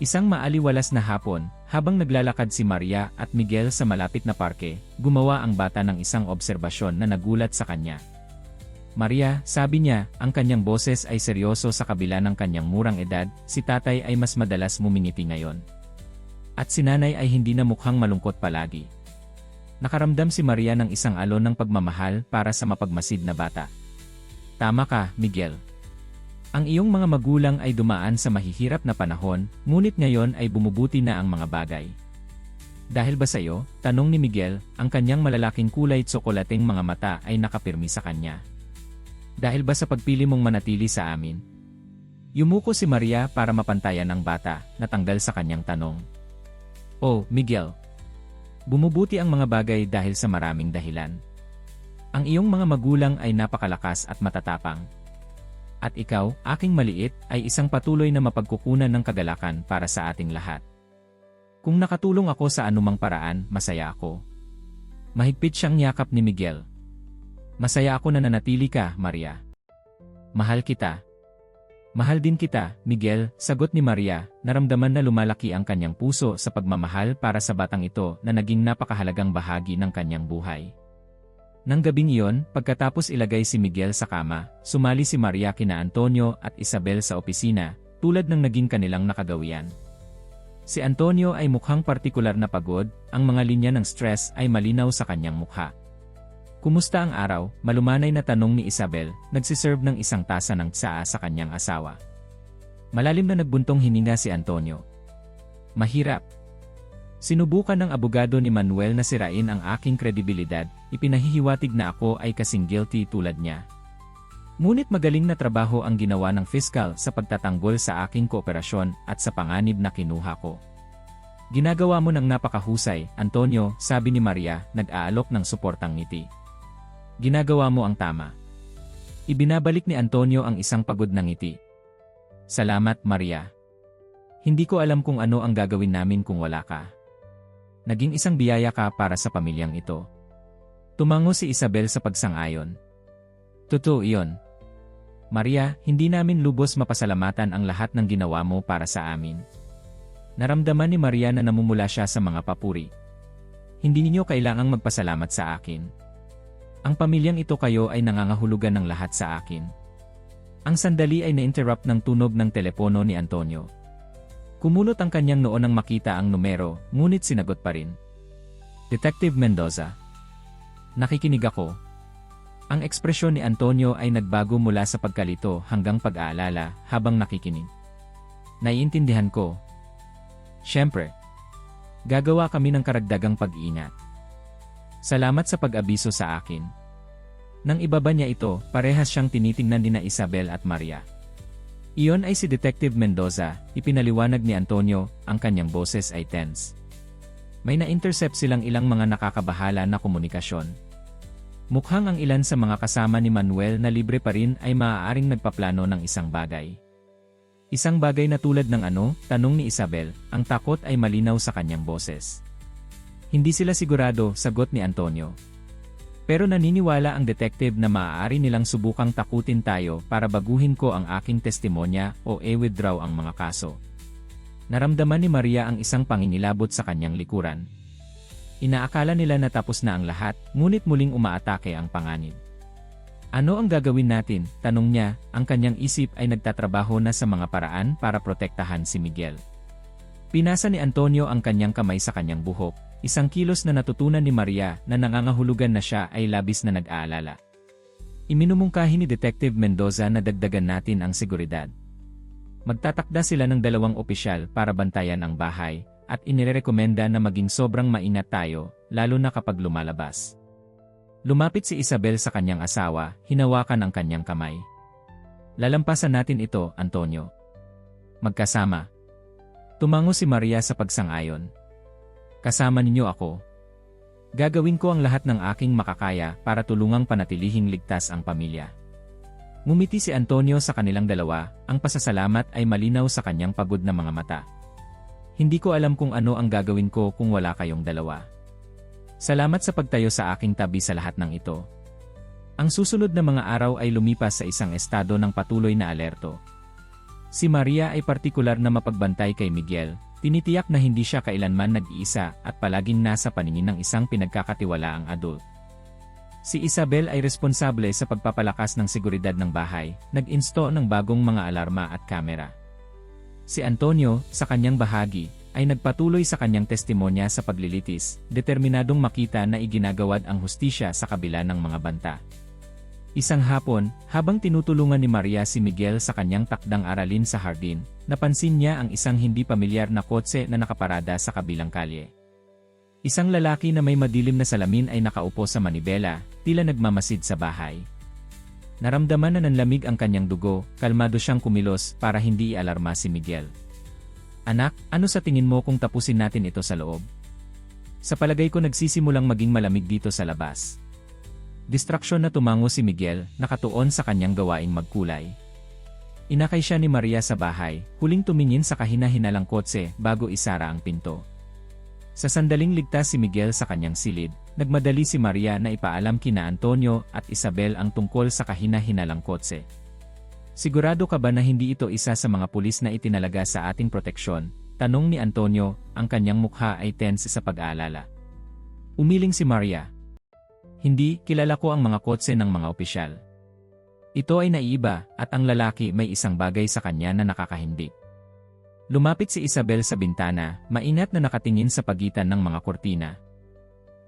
Isang maaliwalas na hapon, habang naglalakad si Maria at Miguel sa malapit na parke, gumawa ang bata ng isang obserbasyon na nagulat sa kanya. Maria, sabi niya, ang kanyang boses ay seryoso sa kabila ng kanyang murang edad, si tatay ay mas madalas mumingiti ngayon. At si nanay ay hindi na mukhang malungkot palagi. Nakaramdam si Maria ng isang alon ng pagmamahal para sa mapagmasid na bata. Tama ka, Miguel. Ang iyong mga magulang ay dumaan sa mahihirap na panahon, ngunit ngayon ay bumubuti na ang mga bagay. Dahil ba sa iyo? Tanong ni Miguel, ang kanyang malalaking kulay tsokolating mga mata ay nakapirmi sa kanya. Dahil ba sa pagpili mong manatili sa amin? Yumuko si Maria para mapantayan ang bata, natanggal sa kanyang tanong. Oh, Miguel. Bumubuti ang mga bagay dahil sa maraming dahilan. Ang iyong mga magulang ay napakalakas at matatapang. At ikaw, aking maliit, ay isang patuloy na mapagkukunan ng kagalakan para sa ating lahat. Kung nakatulong ako sa anumang paraan, masaya ako. Mahigpit siyang yakap ni Miguel. Masaya ako na nanatili ka, Maria. Mahal kita. Mahal din kita, Miguel, sagot ni Maria, naramdaman na lumalaki ang kanyang puso sa pagmamahal para sa batang ito na naging napakahalagang bahagi ng kanyang buhay. Nang gabing iyon, pagkatapos ilagay si Miguel sa kama, sumali si Maria kina Antonio at Isabel sa opisina, tulad ng naging kanilang nakagawian. Si Antonio ay mukhang partikular na pagod, ang mga linya ng stress ay malinaw sa kanyang mukha. Kumusta ang araw? Malumanay na tanong ni Isabel, nagsiserve ng isang tasa ng tsaa sa kanyang asawa. Malalim na nagbuntong hininga si Antonio. Mahirap. Sinubukan ng abogado ni Manuel na sirain ang aking kredibilidad, ipinahihiwatig na ako ay kasing guilty tulad niya. Ngunit magaling na trabaho ang ginawa ng piskal sa pagtatanggol sa aking kooperasyon at sa panganib na kinuha ko. Ginagawa mo ng napakahusay, Antonio, sabi ni Maria, nag-aalok ng suportang ngiti. Ginagawa mo ang tama. Ibinabalik ni Antonio ang isang pagod na ngiti. Salamat, Maria. Hindi ko alam kung ano ang gagawin namin kung wala ka. Naging isang biyaya ka para sa pamilyang ito. Tumango si Isabel sa pagsang-ayon. Totoo iyon. Maria, hindi namin lubos mapasalamatan ang lahat ng ginawa mo para sa amin. Naramdaman ni Maria na namumula siya sa mga papuri. Hindi ninyo kailangang magpasalamat sa akin. Ang pamilyang ito kayo ay nangangahulugan ng lahat sa akin. Ang sandali ay na-interrupt ng tunog ng telepono ni Antonio. Kumulot ang kanyang noo nang makita ang numero, ngunit sinagot pa rin. Detective Mendoza. Nakikinig ako. Ang ekspresyon ni Antonio ay nagbago mula sa pagkalito hanggang pag-aalala habang nakikinig. Naiintindihan ko. Siyempre. Gagawa kami ng karagdagang pag-iingat. Salamat sa pag-abiso sa akin. Nang ibaba niya ito, parehas siyang tinitingnan ni Isabel at Maria. Iyon ay si Detective Mendoza, ipinaliwanag ni Antonio, ang kanyang boses ay tense. May na-intercept silang ilang mga nakakabahala na komunikasyon. Mukhang ang ilan sa mga kasama ni Manuel na libre pa rin ay maaaring nagpaplano ng isang bagay. Isang bagay na tulad ng ano? Tanong ni Isabel, ang takot ay malinaw sa kanyang boses. Hindi sila sigurado, sagot ni Antonio. Pero naniniwala ang detective na maaari nilang subukang takutin tayo para baguhin ko ang aking testimonya o i-withdraw ang mga kaso. Naramdaman ni Maria ang isang panginilabot sa kanyang likuran. Inaakala nila na tapos na ang lahat, ngunit muling umaatake ang panganib. Ano ang gagawin natin? Tanong niya, ang kanyang isip ay nagtatrabaho na sa mga paraan para protektahan si Miguel. Pinasa ni Antonio ang kanyang kamay sa kanyang buhok. Isang kilos na natutunan ni Maria na nangangahulugan na siya ay labis na nag-aalala. Iminumungkahi ni Detective Mendoza na dagdagan natin ang seguridad. Magtatakda sila ng 2 opisyal para bantayan ang bahay, at inirekomenda na maging sobrang maingat tayo, lalo na kapag lumalabas. Lumapit si Isabel sa kanyang asawa, hinawakan ang kanyang kamay. Lalampasan natin ito, Antonio. Magkasama. Tumango si Maria sa pagsang-ayon. Kasama ninyo ako. Gagawin ko ang lahat ng aking makakaya para tulungang panatilihing ligtas ang pamilya. Ngumiti si Antonio sa kanilang dalawa, ang pasasalamat ay malinaw sa kanyang pagod na mga mata. Hindi ko alam kung ano ang gagawin ko kung wala kayong dalawa. Salamat sa pagtayo sa aking tabi sa lahat ng ito. Ang susunod na mga araw ay lumipas sa isang estado ng patuloy na alerto. Si Maria ay partikular na mapagbantay kay Miguel, tinitiyak na hindi siya kailanman nag-iisa at palaging nasa paningin ng isang pinagkakatiwalaang adult. Si Isabel ay responsable sa pagpapalakas ng seguridad ng bahay, nag-install ng bagong mga alarma at kamera. Si Antonio, sa kanyang bahagi, ay nagpatuloy sa kanyang testimonya sa paglilitis, determinadong makita na iginagawad ang hustisya sa kabila ng mga banta. Isang hapon, habang tinutulungan ni Maria si Miguel sa kanyang takdang aralin sa hardin, napansin niya ang isang hindi pamilyar na kotse na nakaparada sa kabilang kalye. Isang lalaki na may madilim na salamin ay nakaupo sa manibela, tila nagmamasid sa bahay. Naramdaman na nanlamig ang kanyang dugo, kalmado siyang kumilos para hindi i-alarma si Miguel. Anak, ano sa tingin mo kung tapusin natin ito sa loob? Sa palagay ko nagsisimulang maging malamig dito sa labas. Distraksyon na tumango si Miguel, nakatuon sa kanyang gawaing magkulay. Inakay siya ni Maria sa bahay, huling tumingin sa kahina-hinalang kotse bago isara ang pinto. Sa sandaling ligtas si Miguel sa kanyang silid, nagmadali si Maria na ipaalam kina Antonio at Isabel ang tungkol sa kahina-hinalang kotse. Sigurado ka ba na hindi ito isa sa mga pulis na itinalaga sa ating proteksyon? Tanong ni Antonio, ang kanyang mukha ay tense sa pag-aalala. Umiling si Maria. Hindi, kilala ko ang mga kotse ng mga opisyal. Ito ay naiiba, at ang lalaki may isang bagay sa kanya na nakakahindik. Lumapit si Isabel sa bintana, maingat na nakatingin sa pagitan ng mga kortina.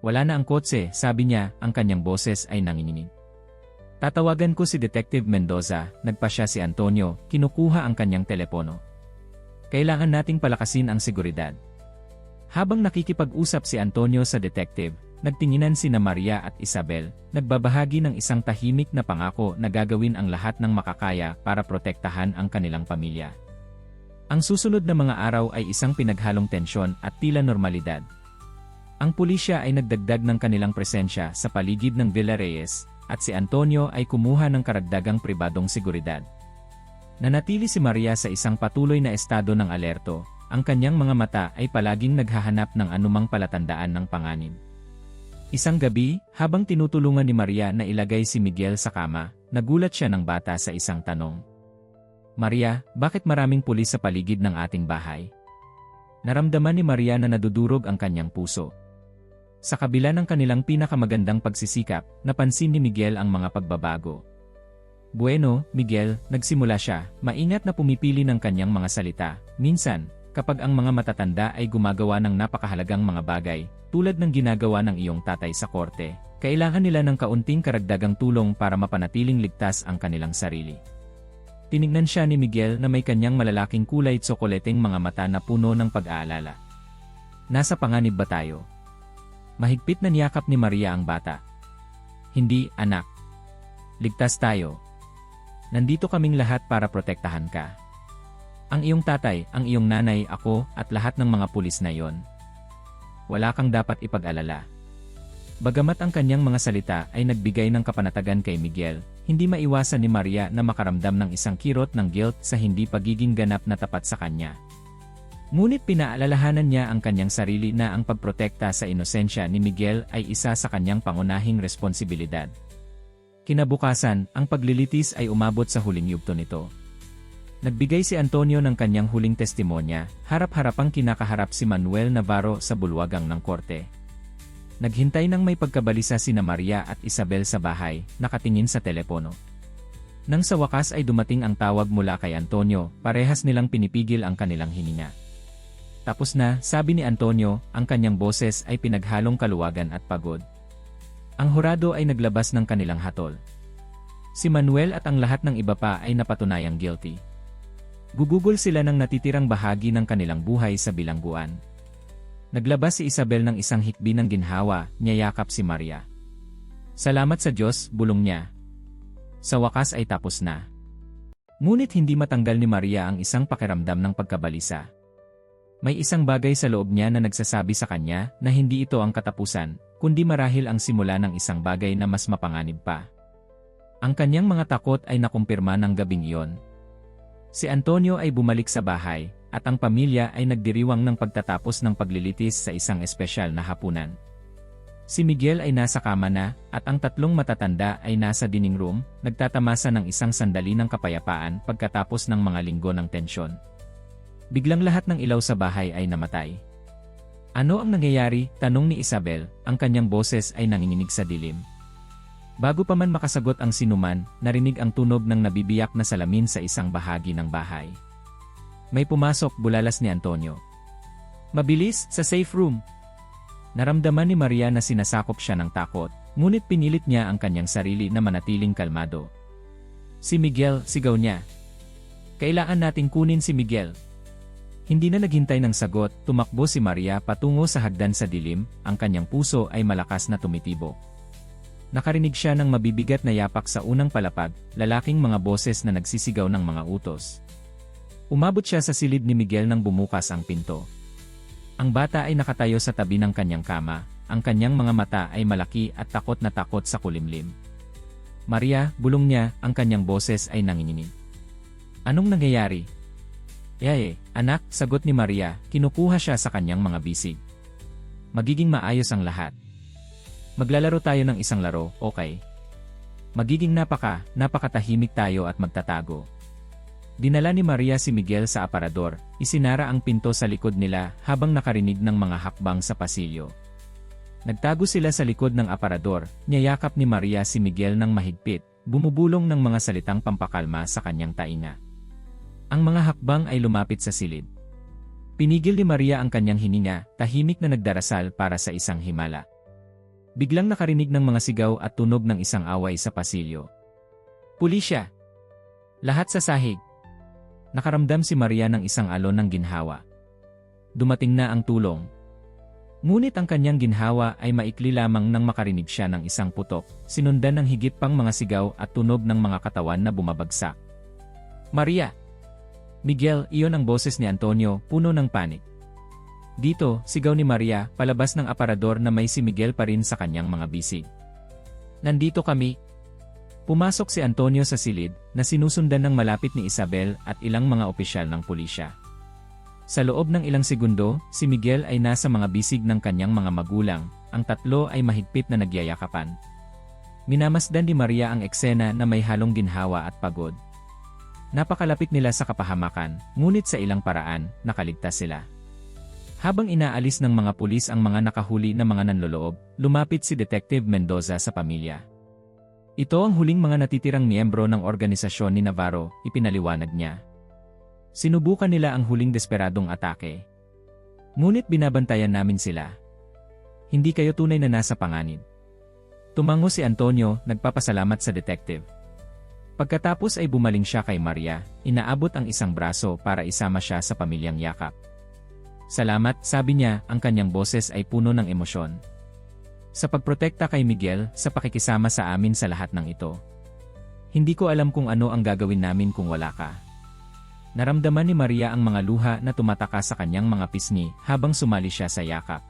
Wala na ang kotse, sabi niya, ang kanyang boses ay nanginginig. Tatawagan ko si Detective Mendoza, nagpasya si Antonio, kinukuha ang kanyang telepono. Kailangan nating palakasin ang seguridad. Habang nakikipag-usap si Antonio sa detective, nagtinginan sina Maria at Isabel, nagbabahagi ng isang tahimik na pangako na gagawin ang lahat ng makakaya para protektahan ang kanilang pamilya. Ang susunod na mga araw ay isang pinaghalong tensyon at tila normalidad. Ang pulisya ay nagdagdag ng kanilang presensya sa paligid ng Villa Reyes, at si Antonio ay kumuha ng karagdagang pribadong seguridad. Nanatili si Maria sa isang patuloy na estado ng alerto, ang kanyang mga mata ay palaging naghahanap ng anumang palatandaan ng panganib. Isang gabi, habang tinutulungan ni Maria na ilagay si Miguel sa kama, nagulat siya ng bata sa isang tanong. Maria, bakit maraming pulis sa paligid ng ating bahay? Naramdaman ni Maria na nadudurog ang kanyang puso. Sa kabila ng kanilang pinakamagandang pagsisikap, napansin ni Miguel ang mga pagbabago. Bueno, Miguel, nagsimula siya, maingat na pumipili ng kanyang mga salita. Minsan, kapag ang mga matatanda ay gumagawa ng napakahalagang mga bagay, tulad ng ginagawa ng iyong tatay sa korte, kailangan nila ng kaunting karagdagang tulong para mapanatiling ligtas ang kanilang sarili. Tinignan siya ni Miguel na may kanyang malalaking kulay tsokoleteng mga mata na puno ng pag-aalala. Nasa panganib ba tayo? Mahigpit na niyakap ni Maria ang bata. Hindi, anak. Ligtas tayo. Nandito kaming lahat para protektahan ka. Ang iyong tatay, ang iyong nanay, ako, at lahat ng mga pulis na iyon. Wala kang dapat ipag-alala. Bagamat ang kanyang mga salita ay nagbigay ng kapanatagan kay Miguel, hindi maiwasan ni Maria na makaramdam ng isang kirot ng guilt sa hindi pagiging ganap na tapat sa kanya. Ngunit pinaalalahanan niya ang kanyang sarili na ang pagprotekta sa inosensya ni Miguel ay isa sa kanyang pangunahing responsibilidad. Kinabukasan, ang paglilitis ay umabot sa huling yugto nito. Nagbigay si Antonio ng kanyang huling testimonya, harap-harapang kinakaharap si Manuel Navarro sa bulwagang ng korte. Naghintay ng may pagkabalisa sina Maria at Isabel sa bahay, nakatingin sa telepono. Nang sa wakas ay dumating ang tawag mula kay Antonio, parehas nilang pinipigil ang kanilang hininga. Tapos na, sabi ni Antonio, ang kanyang boses ay pinaghalong kaluwagan at pagod. Ang hurado ay naglabas ng kanilang hatol. Si Manuel at ang lahat ng iba pa ay napatunayang guilty. Gugugol sila ng natitirang bahagi ng kanilang buhay sa bilangguan. Naglabas si Isabel ng isang hikbi ng ginhawa, niyayakap si Maria. Salamat sa Diyos, bulong niya. Sa wakas ay tapos na. Ngunit hindi matanggal ni Maria ang isang pakiramdam ng pagkabalisa. May isang bagay sa loob niya na nagsasabi sa kanya na hindi ito ang katapusan, kundi marahil ang simula ng isang bagay na mas mapanganib pa. Ang kanyang mga takot ay nakumpirma ng gabing iyon. Si Antonio ay bumalik sa bahay, at ang pamilya ay nagdiriwang ng pagtatapos ng paglilitis sa isang espesyal na hapunan. Si Miguel ay nasa kama na, at ang tatlong matatanda ay nasa dining room, nagtatamasa ng isang sandali ng kapayapaan pagkatapos ng mga linggo ng tensyon. Biglang lahat ng ilaw sa bahay ay namatay. Ano ang nangyayari? Tanong ni Isabel, ang kanyang boses ay nanginginig sa dilim. Bago pa man makasagot ang sinuman, narinig ang tunog ng nabibiyak na salamin sa isang bahagi ng bahay. May pumasok, bulalas ni Antonio. Mabilis, sa safe room. Naramdaman ni Maria na sinasakop siya ng takot, ngunit pinilit niya ang kanyang sarili na manatiling kalmado. Si Miguel, sigaw niya. Kailangan nating kunin si Miguel. Hindi na naghintay ng sagot, tumakbo si Maria patungo sa hagdan sa dilim, ang kanyang puso ay malakas na tumitibok. Nakarinig siya ng mabibigat na yapak sa unang palapag, lalaking mga boses na nagsisigaw ng mga utos. Umabot siya sa silid ni Miguel nang bumukas ang pinto. Ang bata ay nakatayo sa tabi ng kanyang kama, ang kanyang mga mata ay malaki at takot na takot sa kulimlim. Maria, bulong niya, ang kanyang boses ay nanginginig. Anong nangyayari? Yaye, anak, sagot ni Maria, kinukuha siya sa kanyang mga bisig. Magiging maayos ang lahat. Maglalaro tayo ng isang laro, okay? Magiging napakatahimik tayo at magtatago. Dinala ni Maria si Miguel sa aparador, isinara ang pinto sa likod nila habang nakarinig ng mga hakbang sa pasilyo. Nagtago sila sa likod ng aparador, niyayakap ni Maria si Miguel ng mahigpit, bumubulong ng mga salitang pampakalma sa kanyang tainga. Ang mga hakbang ay lumapit sa silid. Pinigil ni Maria ang kanyang hininga, tahimik na nagdarasal para sa isang himala. Biglang nakarinig ng mga sigaw at tunog ng isang away sa pasilyo. Pulisya! Lahat sa sahig! Nakaramdam si Maria ng isang alon ng ginhawa. Dumating na ang tulong. Ngunit ang kanyang ginhawa ay maikli lamang nang makarinig siya ng isang putok, sinundan ng higit pang mga sigaw at tunog ng mga katawan na bumabagsak. Maria! Miguel, iyon ang boses ni Antonio, puno ng panik. Dito, sigaw ni Maria, palabas ng aparador na may si Miguel pa rin sa kanyang mga bisig. Nandito kami. Pumasok si Antonio sa silid, na sinusundan ng malapit ni Isabel at ilang mga opisyal ng pulisya. Sa loob ng ilang segundo, si Miguel ay nasa mga bisig ng kanyang mga magulang, ang tatlo ay mahigpit na nagyayakapan. Minamasdan ni Maria ang eksena na may halong ginhawa at pagod. Napakalapit nila sa kapahamakan, ngunit sa ilang paraan, nakaligtas sila. Habang inaalis ng mga pulis ang mga nakahuli na mga nanloloob, lumapit si Detective Mendoza sa pamilya. Ito ang huling mga natitirang miyembro ng organisasyon ni Navarro, ipinaliwanag niya. Sinubukan nila ang huling desperadong atake. Ngunit binabantayan namin sila. Hindi kayo tunay na nasa panganib. Tumango si Antonio, nagpapasalamat sa detective. Pagkatapos ay bumaling siya kay Maria, inaabot ang isang braso para isama siya sa pamilyang yakap. Salamat, sabi niya, ang kanyang boses ay puno ng emosyon. Sa pagprotekta kay Miguel, sa pakikisama sa amin sa lahat ng ito. Hindi ko alam kung ano ang gagawin namin kung wala ka. Naramdaman ni Maria ang mga luha na tumataka sa kanyang mga pisngi habang sumali siya sa yakap.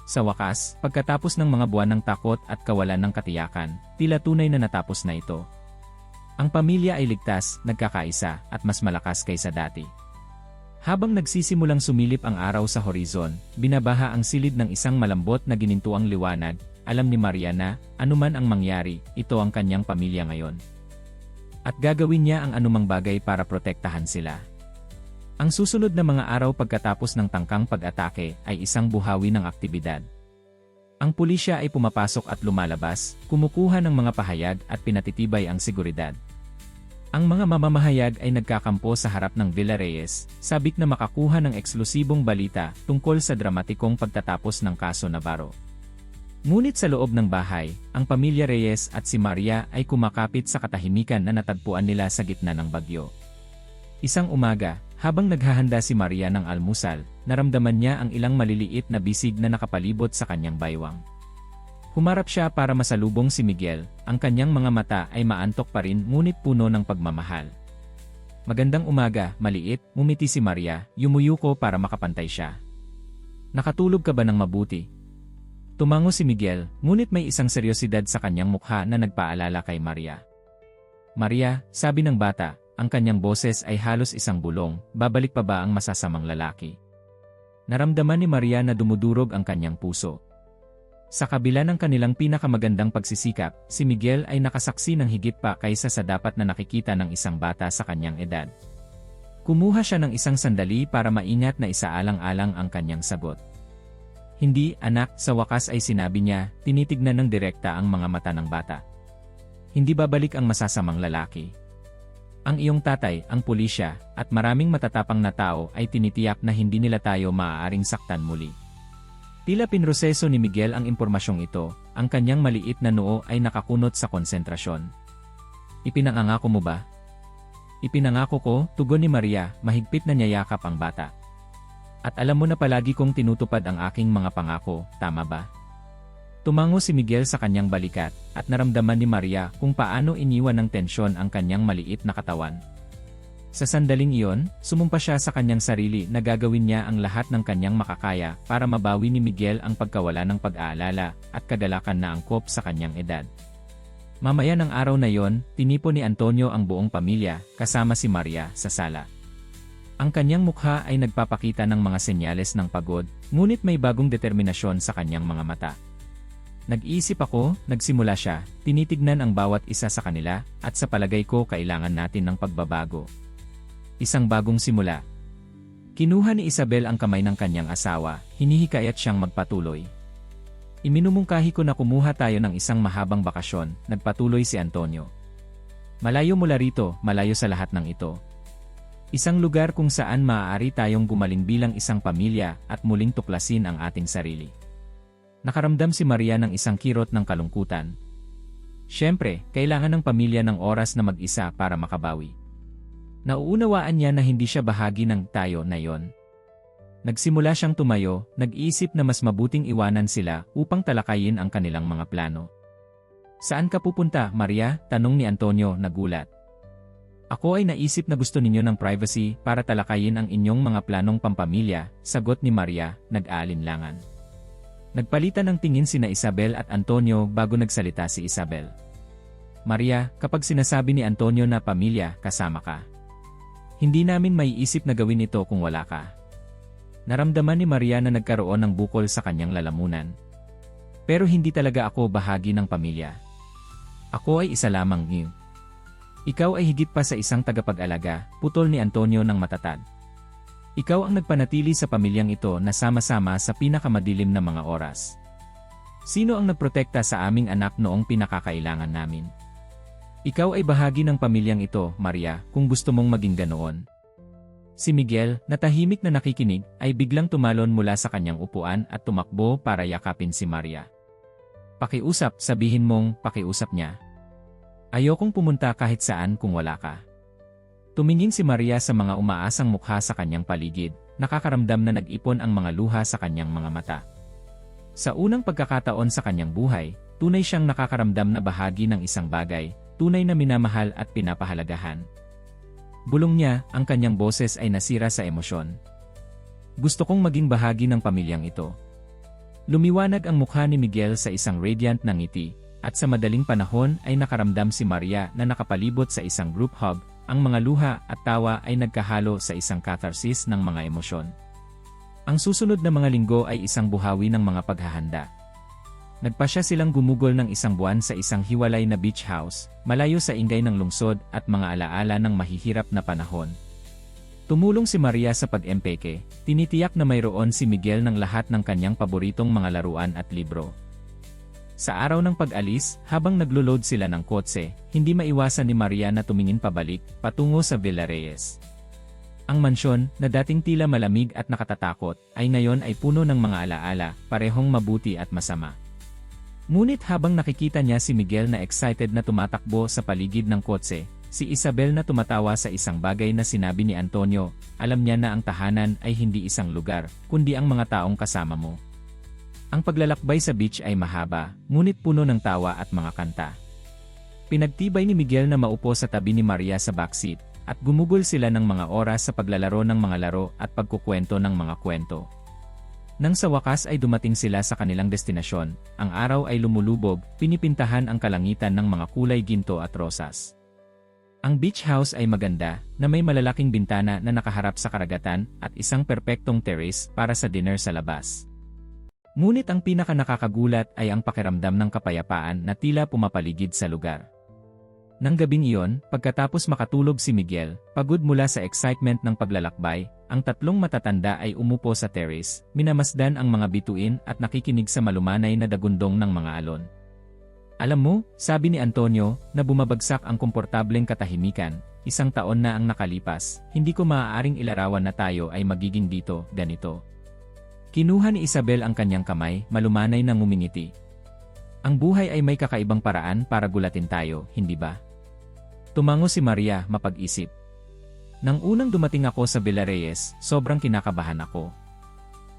Sa wakas, pagkatapos ng mga buwan ng takot at kawalan ng katiyakan, tila tunay na natapos na ito. Ang pamilya ay ligtas, nagkakaisa, at mas malakas kaysa dati. Habang nagsisimulang sumilip ang araw sa horizon, binabaha ang silid ng isang malambot na ginintuang liwanag, alam ni Maria na, anuman ang mangyari, ito ang kanyang pamilya ngayon. At gagawin niya ang anumang bagay para protektahan sila. Ang susunod na mga araw pagkatapos ng tangkang pag-atake ay isang buhawi ng aktibidad. Ang pulisya ay pumapasok at lumalabas, kumukuha ng mga pahayag at pinatitibay ang seguridad. Ang mga mamamahayag ay nagkakampo sa harap ng Villa Reyes, sabik na makakuha ng eksklusibong balita tungkol sa dramatikong pagtatapos ng kaso Navarro. Ngunit sa loob ng bahay, ang pamilya Reyes at si Maria ay kumakapit sa katahimikan na natagpuan nila sa gitna ng bagyo. Isang umaga, Habang naghahanda si Maria ng almusal, naramdaman niya ang ilang maliliit na bisig na nakapalibot sa kanyang baywang. Humarap siya para masalubong si Miguel, ang kanyang mga mata ay maantok pa rin ngunit puno ng pagmamahal. Magandang umaga, maliit, ngumiti si Maria, yumuyuko para makapantay siya. Nakatulog ka ba ng mabuti? Tumango si Miguel, ngunit may isang seryosidad sa kanyang mukha na nagpaalala kay Maria. Maria, sabi ng bata, ang kanyang boses ay halos isang bulong, babalik pa ba ang masasamang lalaki? Naramdaman ni Maria na dumudurog ang kanyang puso. Sa kabila ng kanilang pinakamagandang pagsisikap, si Miguel ay nakasaksi ng higit pa kaysa sa dapat na nakikita ng isang bata sa kanyang edad. Kumuha siya ng isang sandali para maingat na isaalang-alang ang kanyang sagot. Hindi, anak, sa wakas ay sinabi niya, tinitignan ng direkta ang mga mata ng bata. Hindi babalik ang masasamang lalaki. Ang iyong tatay, ang pulisya, at maraming matatapang na tao ay tinitiyak na hindi nila tayo maaaring saktan muli. Tila pinroseso ni Miguel ang impormasyong ito, ang kanyang maliit na noo ay nakakunot sa konsentrasyon. Ipinangako mo ba? Ipinangako ko, tugon ni Maria, mahigpit na niyayakap ang bata. At alam mo na palagi kong tinutupad ang aking mga pangako, tama ba? Tumango si Miguel sa kanyang balikat, at naramdaman ni Maria kung paano iniwan ng tensyon ang kanyang maliit na katawan. Sa sandaling iyon, sumumpa siya sa kanyang sarili na gagawin niya ang lahat ng kanyang makakaya para mabawi ni Miguel ang pagkawala ng pag-aalala at kagalakan na angkop sa kanyang edad. Mamaya ng araw na yon, tinipon ni Antonio ang buong pamilya, kasama si Maria, sa sala. Ang kanyang mukha ay nagpapakita ng mga senyales ng pagod, ngunit may bagong determinasyon sa kanyang mga mata. Nag-iisip ako, nagsimula siya, tinitignan ang bawat isa sa kanila, at sa palagay ko kailangan natin ng pagbabago. Isang bagong simula. Kinuha ni Isabel ang kamay ng kanyang asawa, hinihikayat siyang magpatuloy. Iminumungkahi ko na kumuha tayo ng isang mahabang bakasyon, nagpatuloy si Antonio. Malayo mula rito, malayo sa lahat ng ito. Isang lugar kung saan maaari tayong gumaling bilang isang pamilya at muling tuklasin ang ating sarili. Nakaramdam si Maria ng isang kirot ng kalungkutan. Siyempre, kailangan ng pamilya ng oras na mag-isa para makabawi. Nauunawaan niya na hindi siya bahagi ng tayo na yon. Nagsimula siyang tumayo, nag-iisip na mas mabuting iwanan sila upang talakayin ang kanilang mga plano. Saan ka pupunta, Maria? Tanong ni Antonio, nagulat. Ako ay naisip na gusto ninyo ng privacy para talakayin ang inyong mga planong pampamilya, sagot ni Maria, nag-aalinlangan. Nagpalitan ng tingin sina Isabel at Antonio bago nagsalita si Isabel. Maria, kapag sinasabi ni Antonio na pamilya, kasama ka. Hindi namin maiisip na gawin ito kung wala ka. Naramdaman ni Maria na nagkaroon ng bukol sa kanyang lalamunan. Pero hindi talaga ako bahagi ng pamilya. Ako ay isa lamang niyo. Ikaw ay higit pa sa isang tagapag-alaga, putol ni Antonio ng matatag. Ikaw ang nagpanatili sa pamilyang ito na sama-sama sa pinakamadilim na mga oras. Sino ang nagprotekta sa aming anak noong pinakakailangan namin? Ikaw ay bahagi ng pamilyang ito, Maria, kung gusto mong maging ganoon. Si Miguel, na tahimik na nakikinig, ay biglang tumalon mula sa kanyang upuan at tumakbo para yakapin si Maria. Pakiusap, sabihin mong pakiusap niya. Ayokong pumunta kahit saan kung wala ka. Tumingin si Maria sa mga umaasang mukha sa kanyang paligid, nakakaramdam na nag-ipon ang mga luha sa kanyang mga mata. Sa unang pagkakataon sa kanyang buhay, tunay siyang nakakaramdam na bahagi ng isang bagay, tunay na minamahal at pinapahalagahan. Bulong niya, ang kanyang boses ay nasira sa emosyon. Gusto kong maging bahagi ng pamilyang ito. Lumiwanag ang mukha ni Miguel sa isang radiant na ngiti, at sa madaling panahon ay nakaramdam si Maria na nakapalibot sa isang group hug. Ang mga luha at tawa ay nagkahalo sa isang catharsis ng mga emosyon. Ang susunod na mga linggo ay isang buhawi ng mga paghahanda. Nagpasya silang gumugol ng isang buwan sa isang hiwalay na beach house, malayo sa ingay ng lungsod at mga alaala ng mahihirap na panahon. Tumulong si Maria sa pag-empeke, tinitiyak na mayroon si Miguel ng lahat ng kanyang paboritong mga laruan at libro. Sa araw ng pag-alis, habang naglo-load sila ng kotse, hindi maiwasan ni Maria na tumingin pabalik, patungo sa Villa Reyes. Ang mansyon, na dating tila malamig at nakatatakot, ay ngayon ay puno ng mga alaala, parehong mabuti at masama. Ngunit habang nakikita niya si Miguel na excited na tumatakbo sa paligid ng kotse, Si Isabel na tumatawa sa isang bagay na sinabi ni Antonio, alam niya na ang tahanan ay hindi isang lugar, kundi ang mga taong kasama mo. Ang paglalakbay sa beach ay mahaba, ngunit puno ng tawa at mga kanta. Pinagtibay ni Miguel na maupo sa tabi ni Maria sa backseat, at gumugol sila ng mga oras sa paglalaro ng mga laro at pagkukwento ng mga kwento. Nang sa wakas ay dumating sila sa kanilang destinasyon, ang araw ay lumulubog, pinipintahan ang kalangitan ng mga kulay ginto at rosas. Ang beach house ay maganda, na may malalaking bintana na nakaharap sa karagatan at isang perpektong terrace para sa dinner sa labas. Ngunit ang pinaka-nakakagulat ay ang pakiramdam ng kapayapaan na tila pumapaligid sa lugar. Nang gabing iyon, pagkatapos makatulog si Miguel, pagod mula sa excitement ng paglalakbay, ang tatlong matatanda ay umupo sa terrace, minamasdan ang mga bituin at nakikinig sa malumanay na dagundong ng mga alon. Alam mo, sabi ni Antonio, na bumabagsak ang komportableng katahimikan, 1 taon na ang nakalipas, hindi ko maaaring ilarawan na tayo ay magiging dito, ganito. Kinuha ni Isabel ang kanyang kamay, malumanay na ngumingiti. Ang buhay ay may kakaibang paraan para gulatin tayo, hindi ba? Tumango si Maria, mapag-isip. Nang unang dumating ako sa Villarreyes, sobrang kinakabahan ako.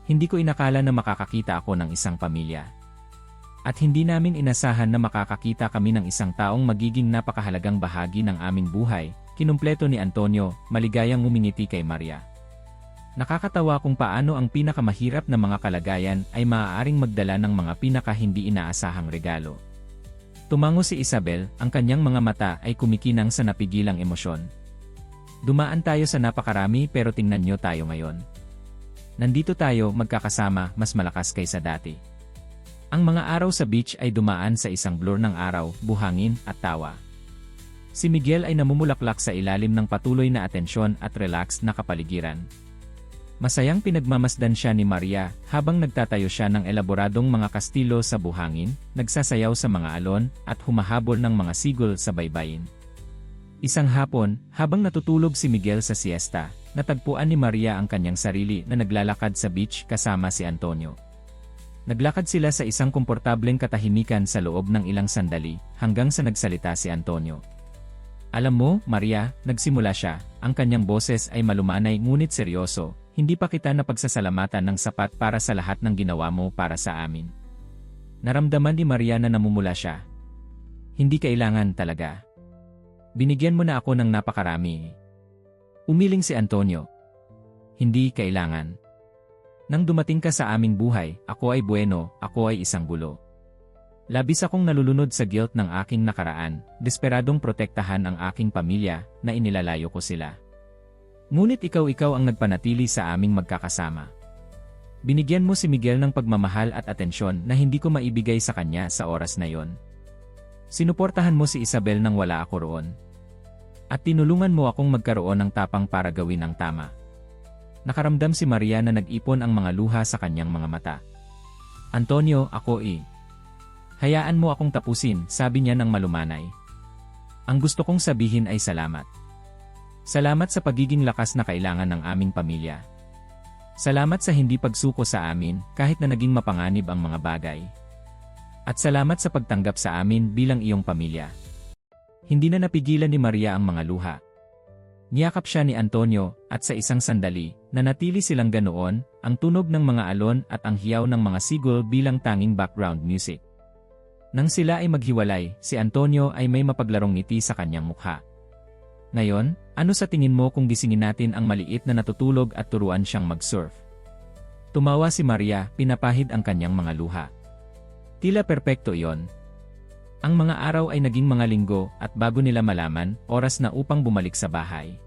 Hindi ko inakala na makakakita ako ng isang pamilya. At hindi namin inasahan na makakakita kami ng isang taong magiging napakahalagang bahagi ng aming buhay, kinumpleto ni Antonio, maligayang ngumingiti kay Maria. Nakakatawa kung paano ang pinakamahirap na mga kalagayan ay maaaring magdala ng mga pinaka-hindi inaasahang regalo. Tumango si Isabel, ang kanyang mga mata ay kumikinang sa napigilang emosyon. Dumaan tayo sa napakarami pero tingnan nyo tayo ngayon. Nandito tayo magkakasama, mas malakas kaysa dati. Ang mga araw sa beach ay dumaan sa isang blur ng araw, buhangin, at tawa. Si Miguel ay namumulaklak sa ilalim ng patuloy na atensyon at relaxed na kapaligiran. Masayang pinagmamasdan siya ni Maria habang nagtatayo siya ng elaboradong mga kastilo sa buhangin, nagsasayaw sa mga alon, at humahabol ng mga sigol sa baybayin. Isang hapon, habang natutulog si Miguel sa siesta, natagpuan ni Maria ang kanyang sarili na naglalakad sa beach kasama si Antonio. Naglakad sila sa isang komportableng katahimikan sa loob ng ilang sandali, hanggang sa nagsalita si Antonio. Alam mo, Maria, nagsimula siya, ang kanyang boses ay malumanay ngunit seryoso, hindi pa kita napagsasalamatan ng sapat para sa lahat ng ginawa mo para sa amin. Naramdaman ni Maria na namumula siya. Hindi kailangan talaga. Binigyan mo na ako ng napakarami. Umiling si Antonio. Hindi kailangan. Nang dumating ka sa aming buhay, ako ay buweno, ako ay isang gulo. Labis akong nalulunod sa guilt ng aking nakaraan, desperadong protektahan ang aking pamilya, na inilalayo ko sila. Ngunit ikaw ang nagpanatili sa aming magkakasama. Binigyan mo si Miguel ng pagmamahal at atensyon na hindi ko maibigay sa kanya sa oras na yon. Sinuportahan mo si Isabel nang wala ako roon. At tinulungan mo akong magkaroon ng tapang para gawin ang tama. Nakaramdam si Maria na nag-ipon ang mga luha sa kanyang mga mata. Antonio, ako Hayaan mo akong tapusin, sabi niya ng malumanay. Ang gusto kong sabihin ay salamat. Salamat sa pagiging lakas na kailangan ng aming pamilya. Salamat sa hindi pagsuko sa amin, kahit na naging mapanganib ang mga bagay. At salamat sa pagtanggap sa amin bilang iyong pamilya. Hindi na napigilan ni Maria ang mga luha. Niyakap siya ni Antonio, at sa isang sandali, nanatili silang ganoon, ang tunog ng mga alon at ang hiyaw ng mga sigol bilang tanging background music. Nang sila ay maghiwalay, si Antonio ay may mapaglarong ngiti sa kanyang mukha. Ngayon, ano sa tingin mo kung gisingin natin ang maliit na natutulog at turuan siyang mag-surf? Tumawa si Maria, pinapahid ang kanyang mga luha. Tila perpekto iyon. Ang mga araw ay naging mga linggo at bago nila malaman, oras na upang bumalik sa bahay.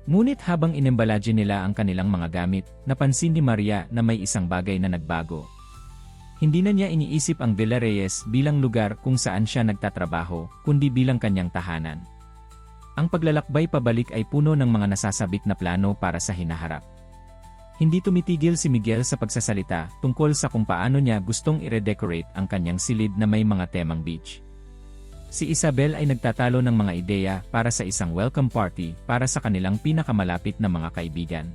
Ngunit habang inembalaje nila ang kanilang mga gamit, napansin ni Maria na may isang bagay na nagbago. Hindi na niya iniisip ang Villarreyes bilang lugar kung saan siya nagtatrabaho, kundi bilang kanyang tahanan. Ang paglalakbay pabalik ay puno ng mga nasasabik na plano para sa hinaharap. Hindi tumitigil si Miguel sa pagsasalita tungkol sa kung paano niya gustong i-redecorate ang kanyang silid na may mga temang beach. Si Isabel ay nagtatalo ng mga ideya para sa isang welcome party para sa kanilang pinakamalapit na mga kaibigan.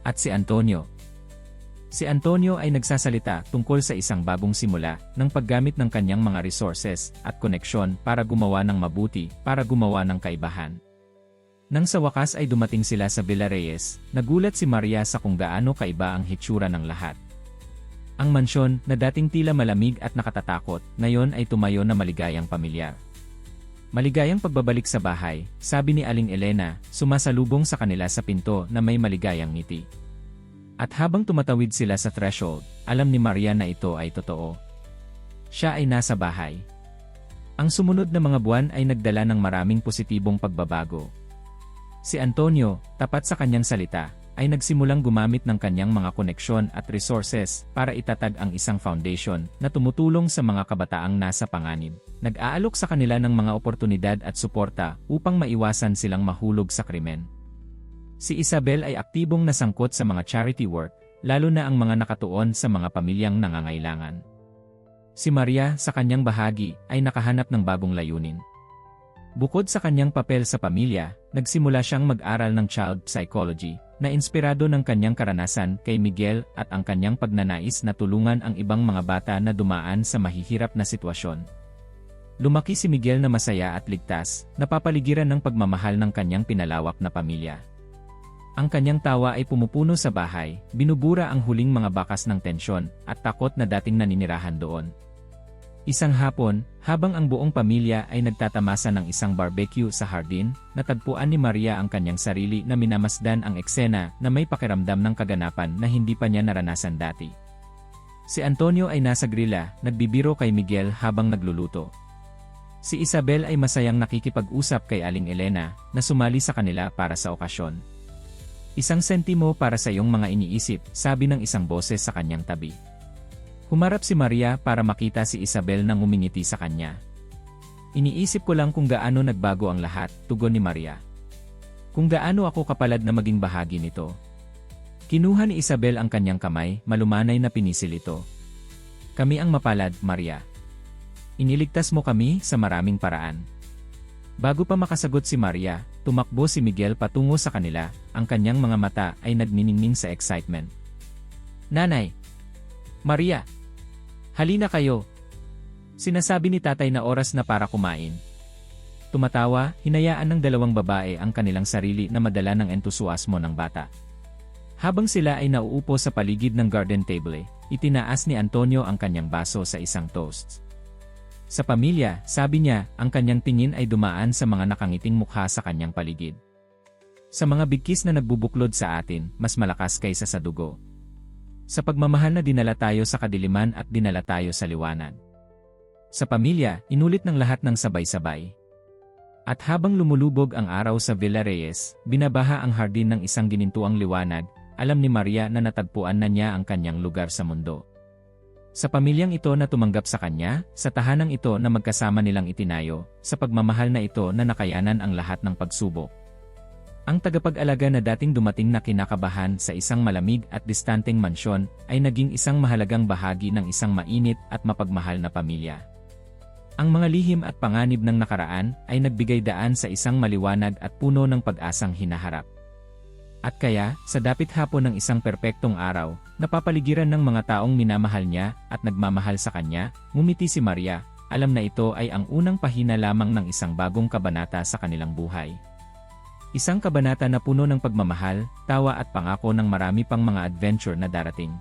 At si Antonio, Si Antonio ay nagsasalita tungkol sa isang bagong simula ng paggamit ng kanyang mga resources at koneksyon para gumawa ng mabuti, para gumawa ng kaibahan. Nang sa wakas ay dumating sila sa Villarreyes, nagulat si Maria sa kung gaano kaiba ang hitsura ng lahat. Ang mansyon, na dating tila malamig at nakatatakot, ngayon ay tumayo na maligayang pamilyar. Maligayang pagbabalik sa bahay, sabi ni Aling Elena, sumasalubong sa kanila sa pinto na may maligayang ngiti. At habang tumatawid sila sa threshold, alam ni Maria na ito ay totoo. Siya ay nasa bahay. Ang sumunod na mga buwan ay nagdala ng maraming positibong pagbabago. Si Antonio, tapat sa kanyang salita, ay nagsimulang gumamit ng kanyang mga koneksyon at resources para itatag ang isang foundation na tumutulong sa mga kabataang nasa panganib. Nag-aalok sa kanila ng mga oportunidad at suporta upang maiwasan silang mahulog sa krimen. Si Isabel ay aktibong nasangkot sa mga charity work, lalo na ang mga nakatuon sa mga pamilyang nangangailangan. Si Maria, sa kanyang bahagi, ay nakahanap ng bagong layunin. Bukod sa kanyang papel sa pamilya, nagsimula siyang mag-aral ng child psychology, na inspirado ng kanyang karanasan kay Miguel at ang kanyang pagnanais na tulungan ang ibang mga bata na dumaan sa mahihirap na sitwasyon. Lumaki si Miguel na masaya at ligtas, napapaligiran ng pagmamahal ng kanyang pinalawak na pamilya. Ang kanyang tawa ay pumupuno sa bahay, binubura ang huling mga bakas ng tensyon at takot na dating naninirahan doon. Isang hapon, habang ang buong pamilya ay nagtatamasa ng isang barbecue sa hardin, natagpuan ni Maria ang kanyang sarili na minamasdan ang eksena na may pakiramdam ng kaganapan na hindi pa niya naranasan dati. Si Antonio ay nasa grila, nagbibiro kay Miguel habang nagluluto. Si Isabel ay masayang nakikipag-usap kay Aling Elena na sumali sa kanila para sa okasyon. Isang sentimo para sa iyong mga iniisip, sabi ng isang boses sa kanyang tabi. Humarap si Maria para makita si Isabel na ngumingiti sa kanya. Iniisip ko lang kung gaano nagbago ang lahat, tugon ni Maria. Kung gaano ako kapalad na maging bahagi nito. Kinuha ni Isabel ang kanyang kamay, malumanay na pinisil ito. Kami ang mapalad, Maria. Iniligtas mo kami sa maraming paraan. Bago pa makasagot si Maria, tumakbo si Miguel patungo sa kanila, ang kanyang mga mata ay nagniningning sa excitement. Nanay! Maria! Halina kayo! Sinasabi ni tatay na oras na para kumain. Tumatawa, hinayaan ng dalawang babae ang kanilang sarili na madala ng entusiasmo ng bata. Habang sila ay nauupo sa paligid ng garden table, itinaas ni Antonio ang kanyang baso sa isang toast. Sa pamilya, sabi niya, ang kanyang tingin ay dumaan sa mga nakangiting mukha sa kanyang paligid. Sa mga bigkis na nagbubuklod sa atin, mas malakas kaysa sa dugo. Sa pagmamahal na dinala tayo sa kadiliman at dinala tayo sa liwanag. Sa pamilya, inulit ng lahat ng sabay-sabay. At habang lumulubog ang araw sa Villarreyes, binabaha ang hardin ng isang ginintuang liwanag, alam ni Maria na natagpuan na niya ang kanyang lugar sa mundo. Sa pamilyang ito na tumanggap sa kanya, sa tahanang ito na magkasama nilang itinayo, sa pagmamahal na ito na nakayanan ang lahat ng pagsubok. Ang tagapag-alaga na dating dumating na kinakabahan sa isang malamig at distanteng mansyon ay naging isang mahalagang bahagi ng isang mainit at mapagmahal na pamilya. Ang mga lihim at panganib ng nakaraan ay nagbigay daan sa isang maliwanag at puno ng pag-asang hinaharap. At kaya, sa dapit hapon ng isang perpektong araw, napapaligiran ng mga taong minamahal niya at nagmamahal sa kanya, ngumiti si Maria, alam na ito ay ang unang pahina lamang ng isang bagong kabanata sa kanilang buhay. Isang kabanata na puno ng pagmamahal, tawa at pangako ng marami pang mga adventure na darating.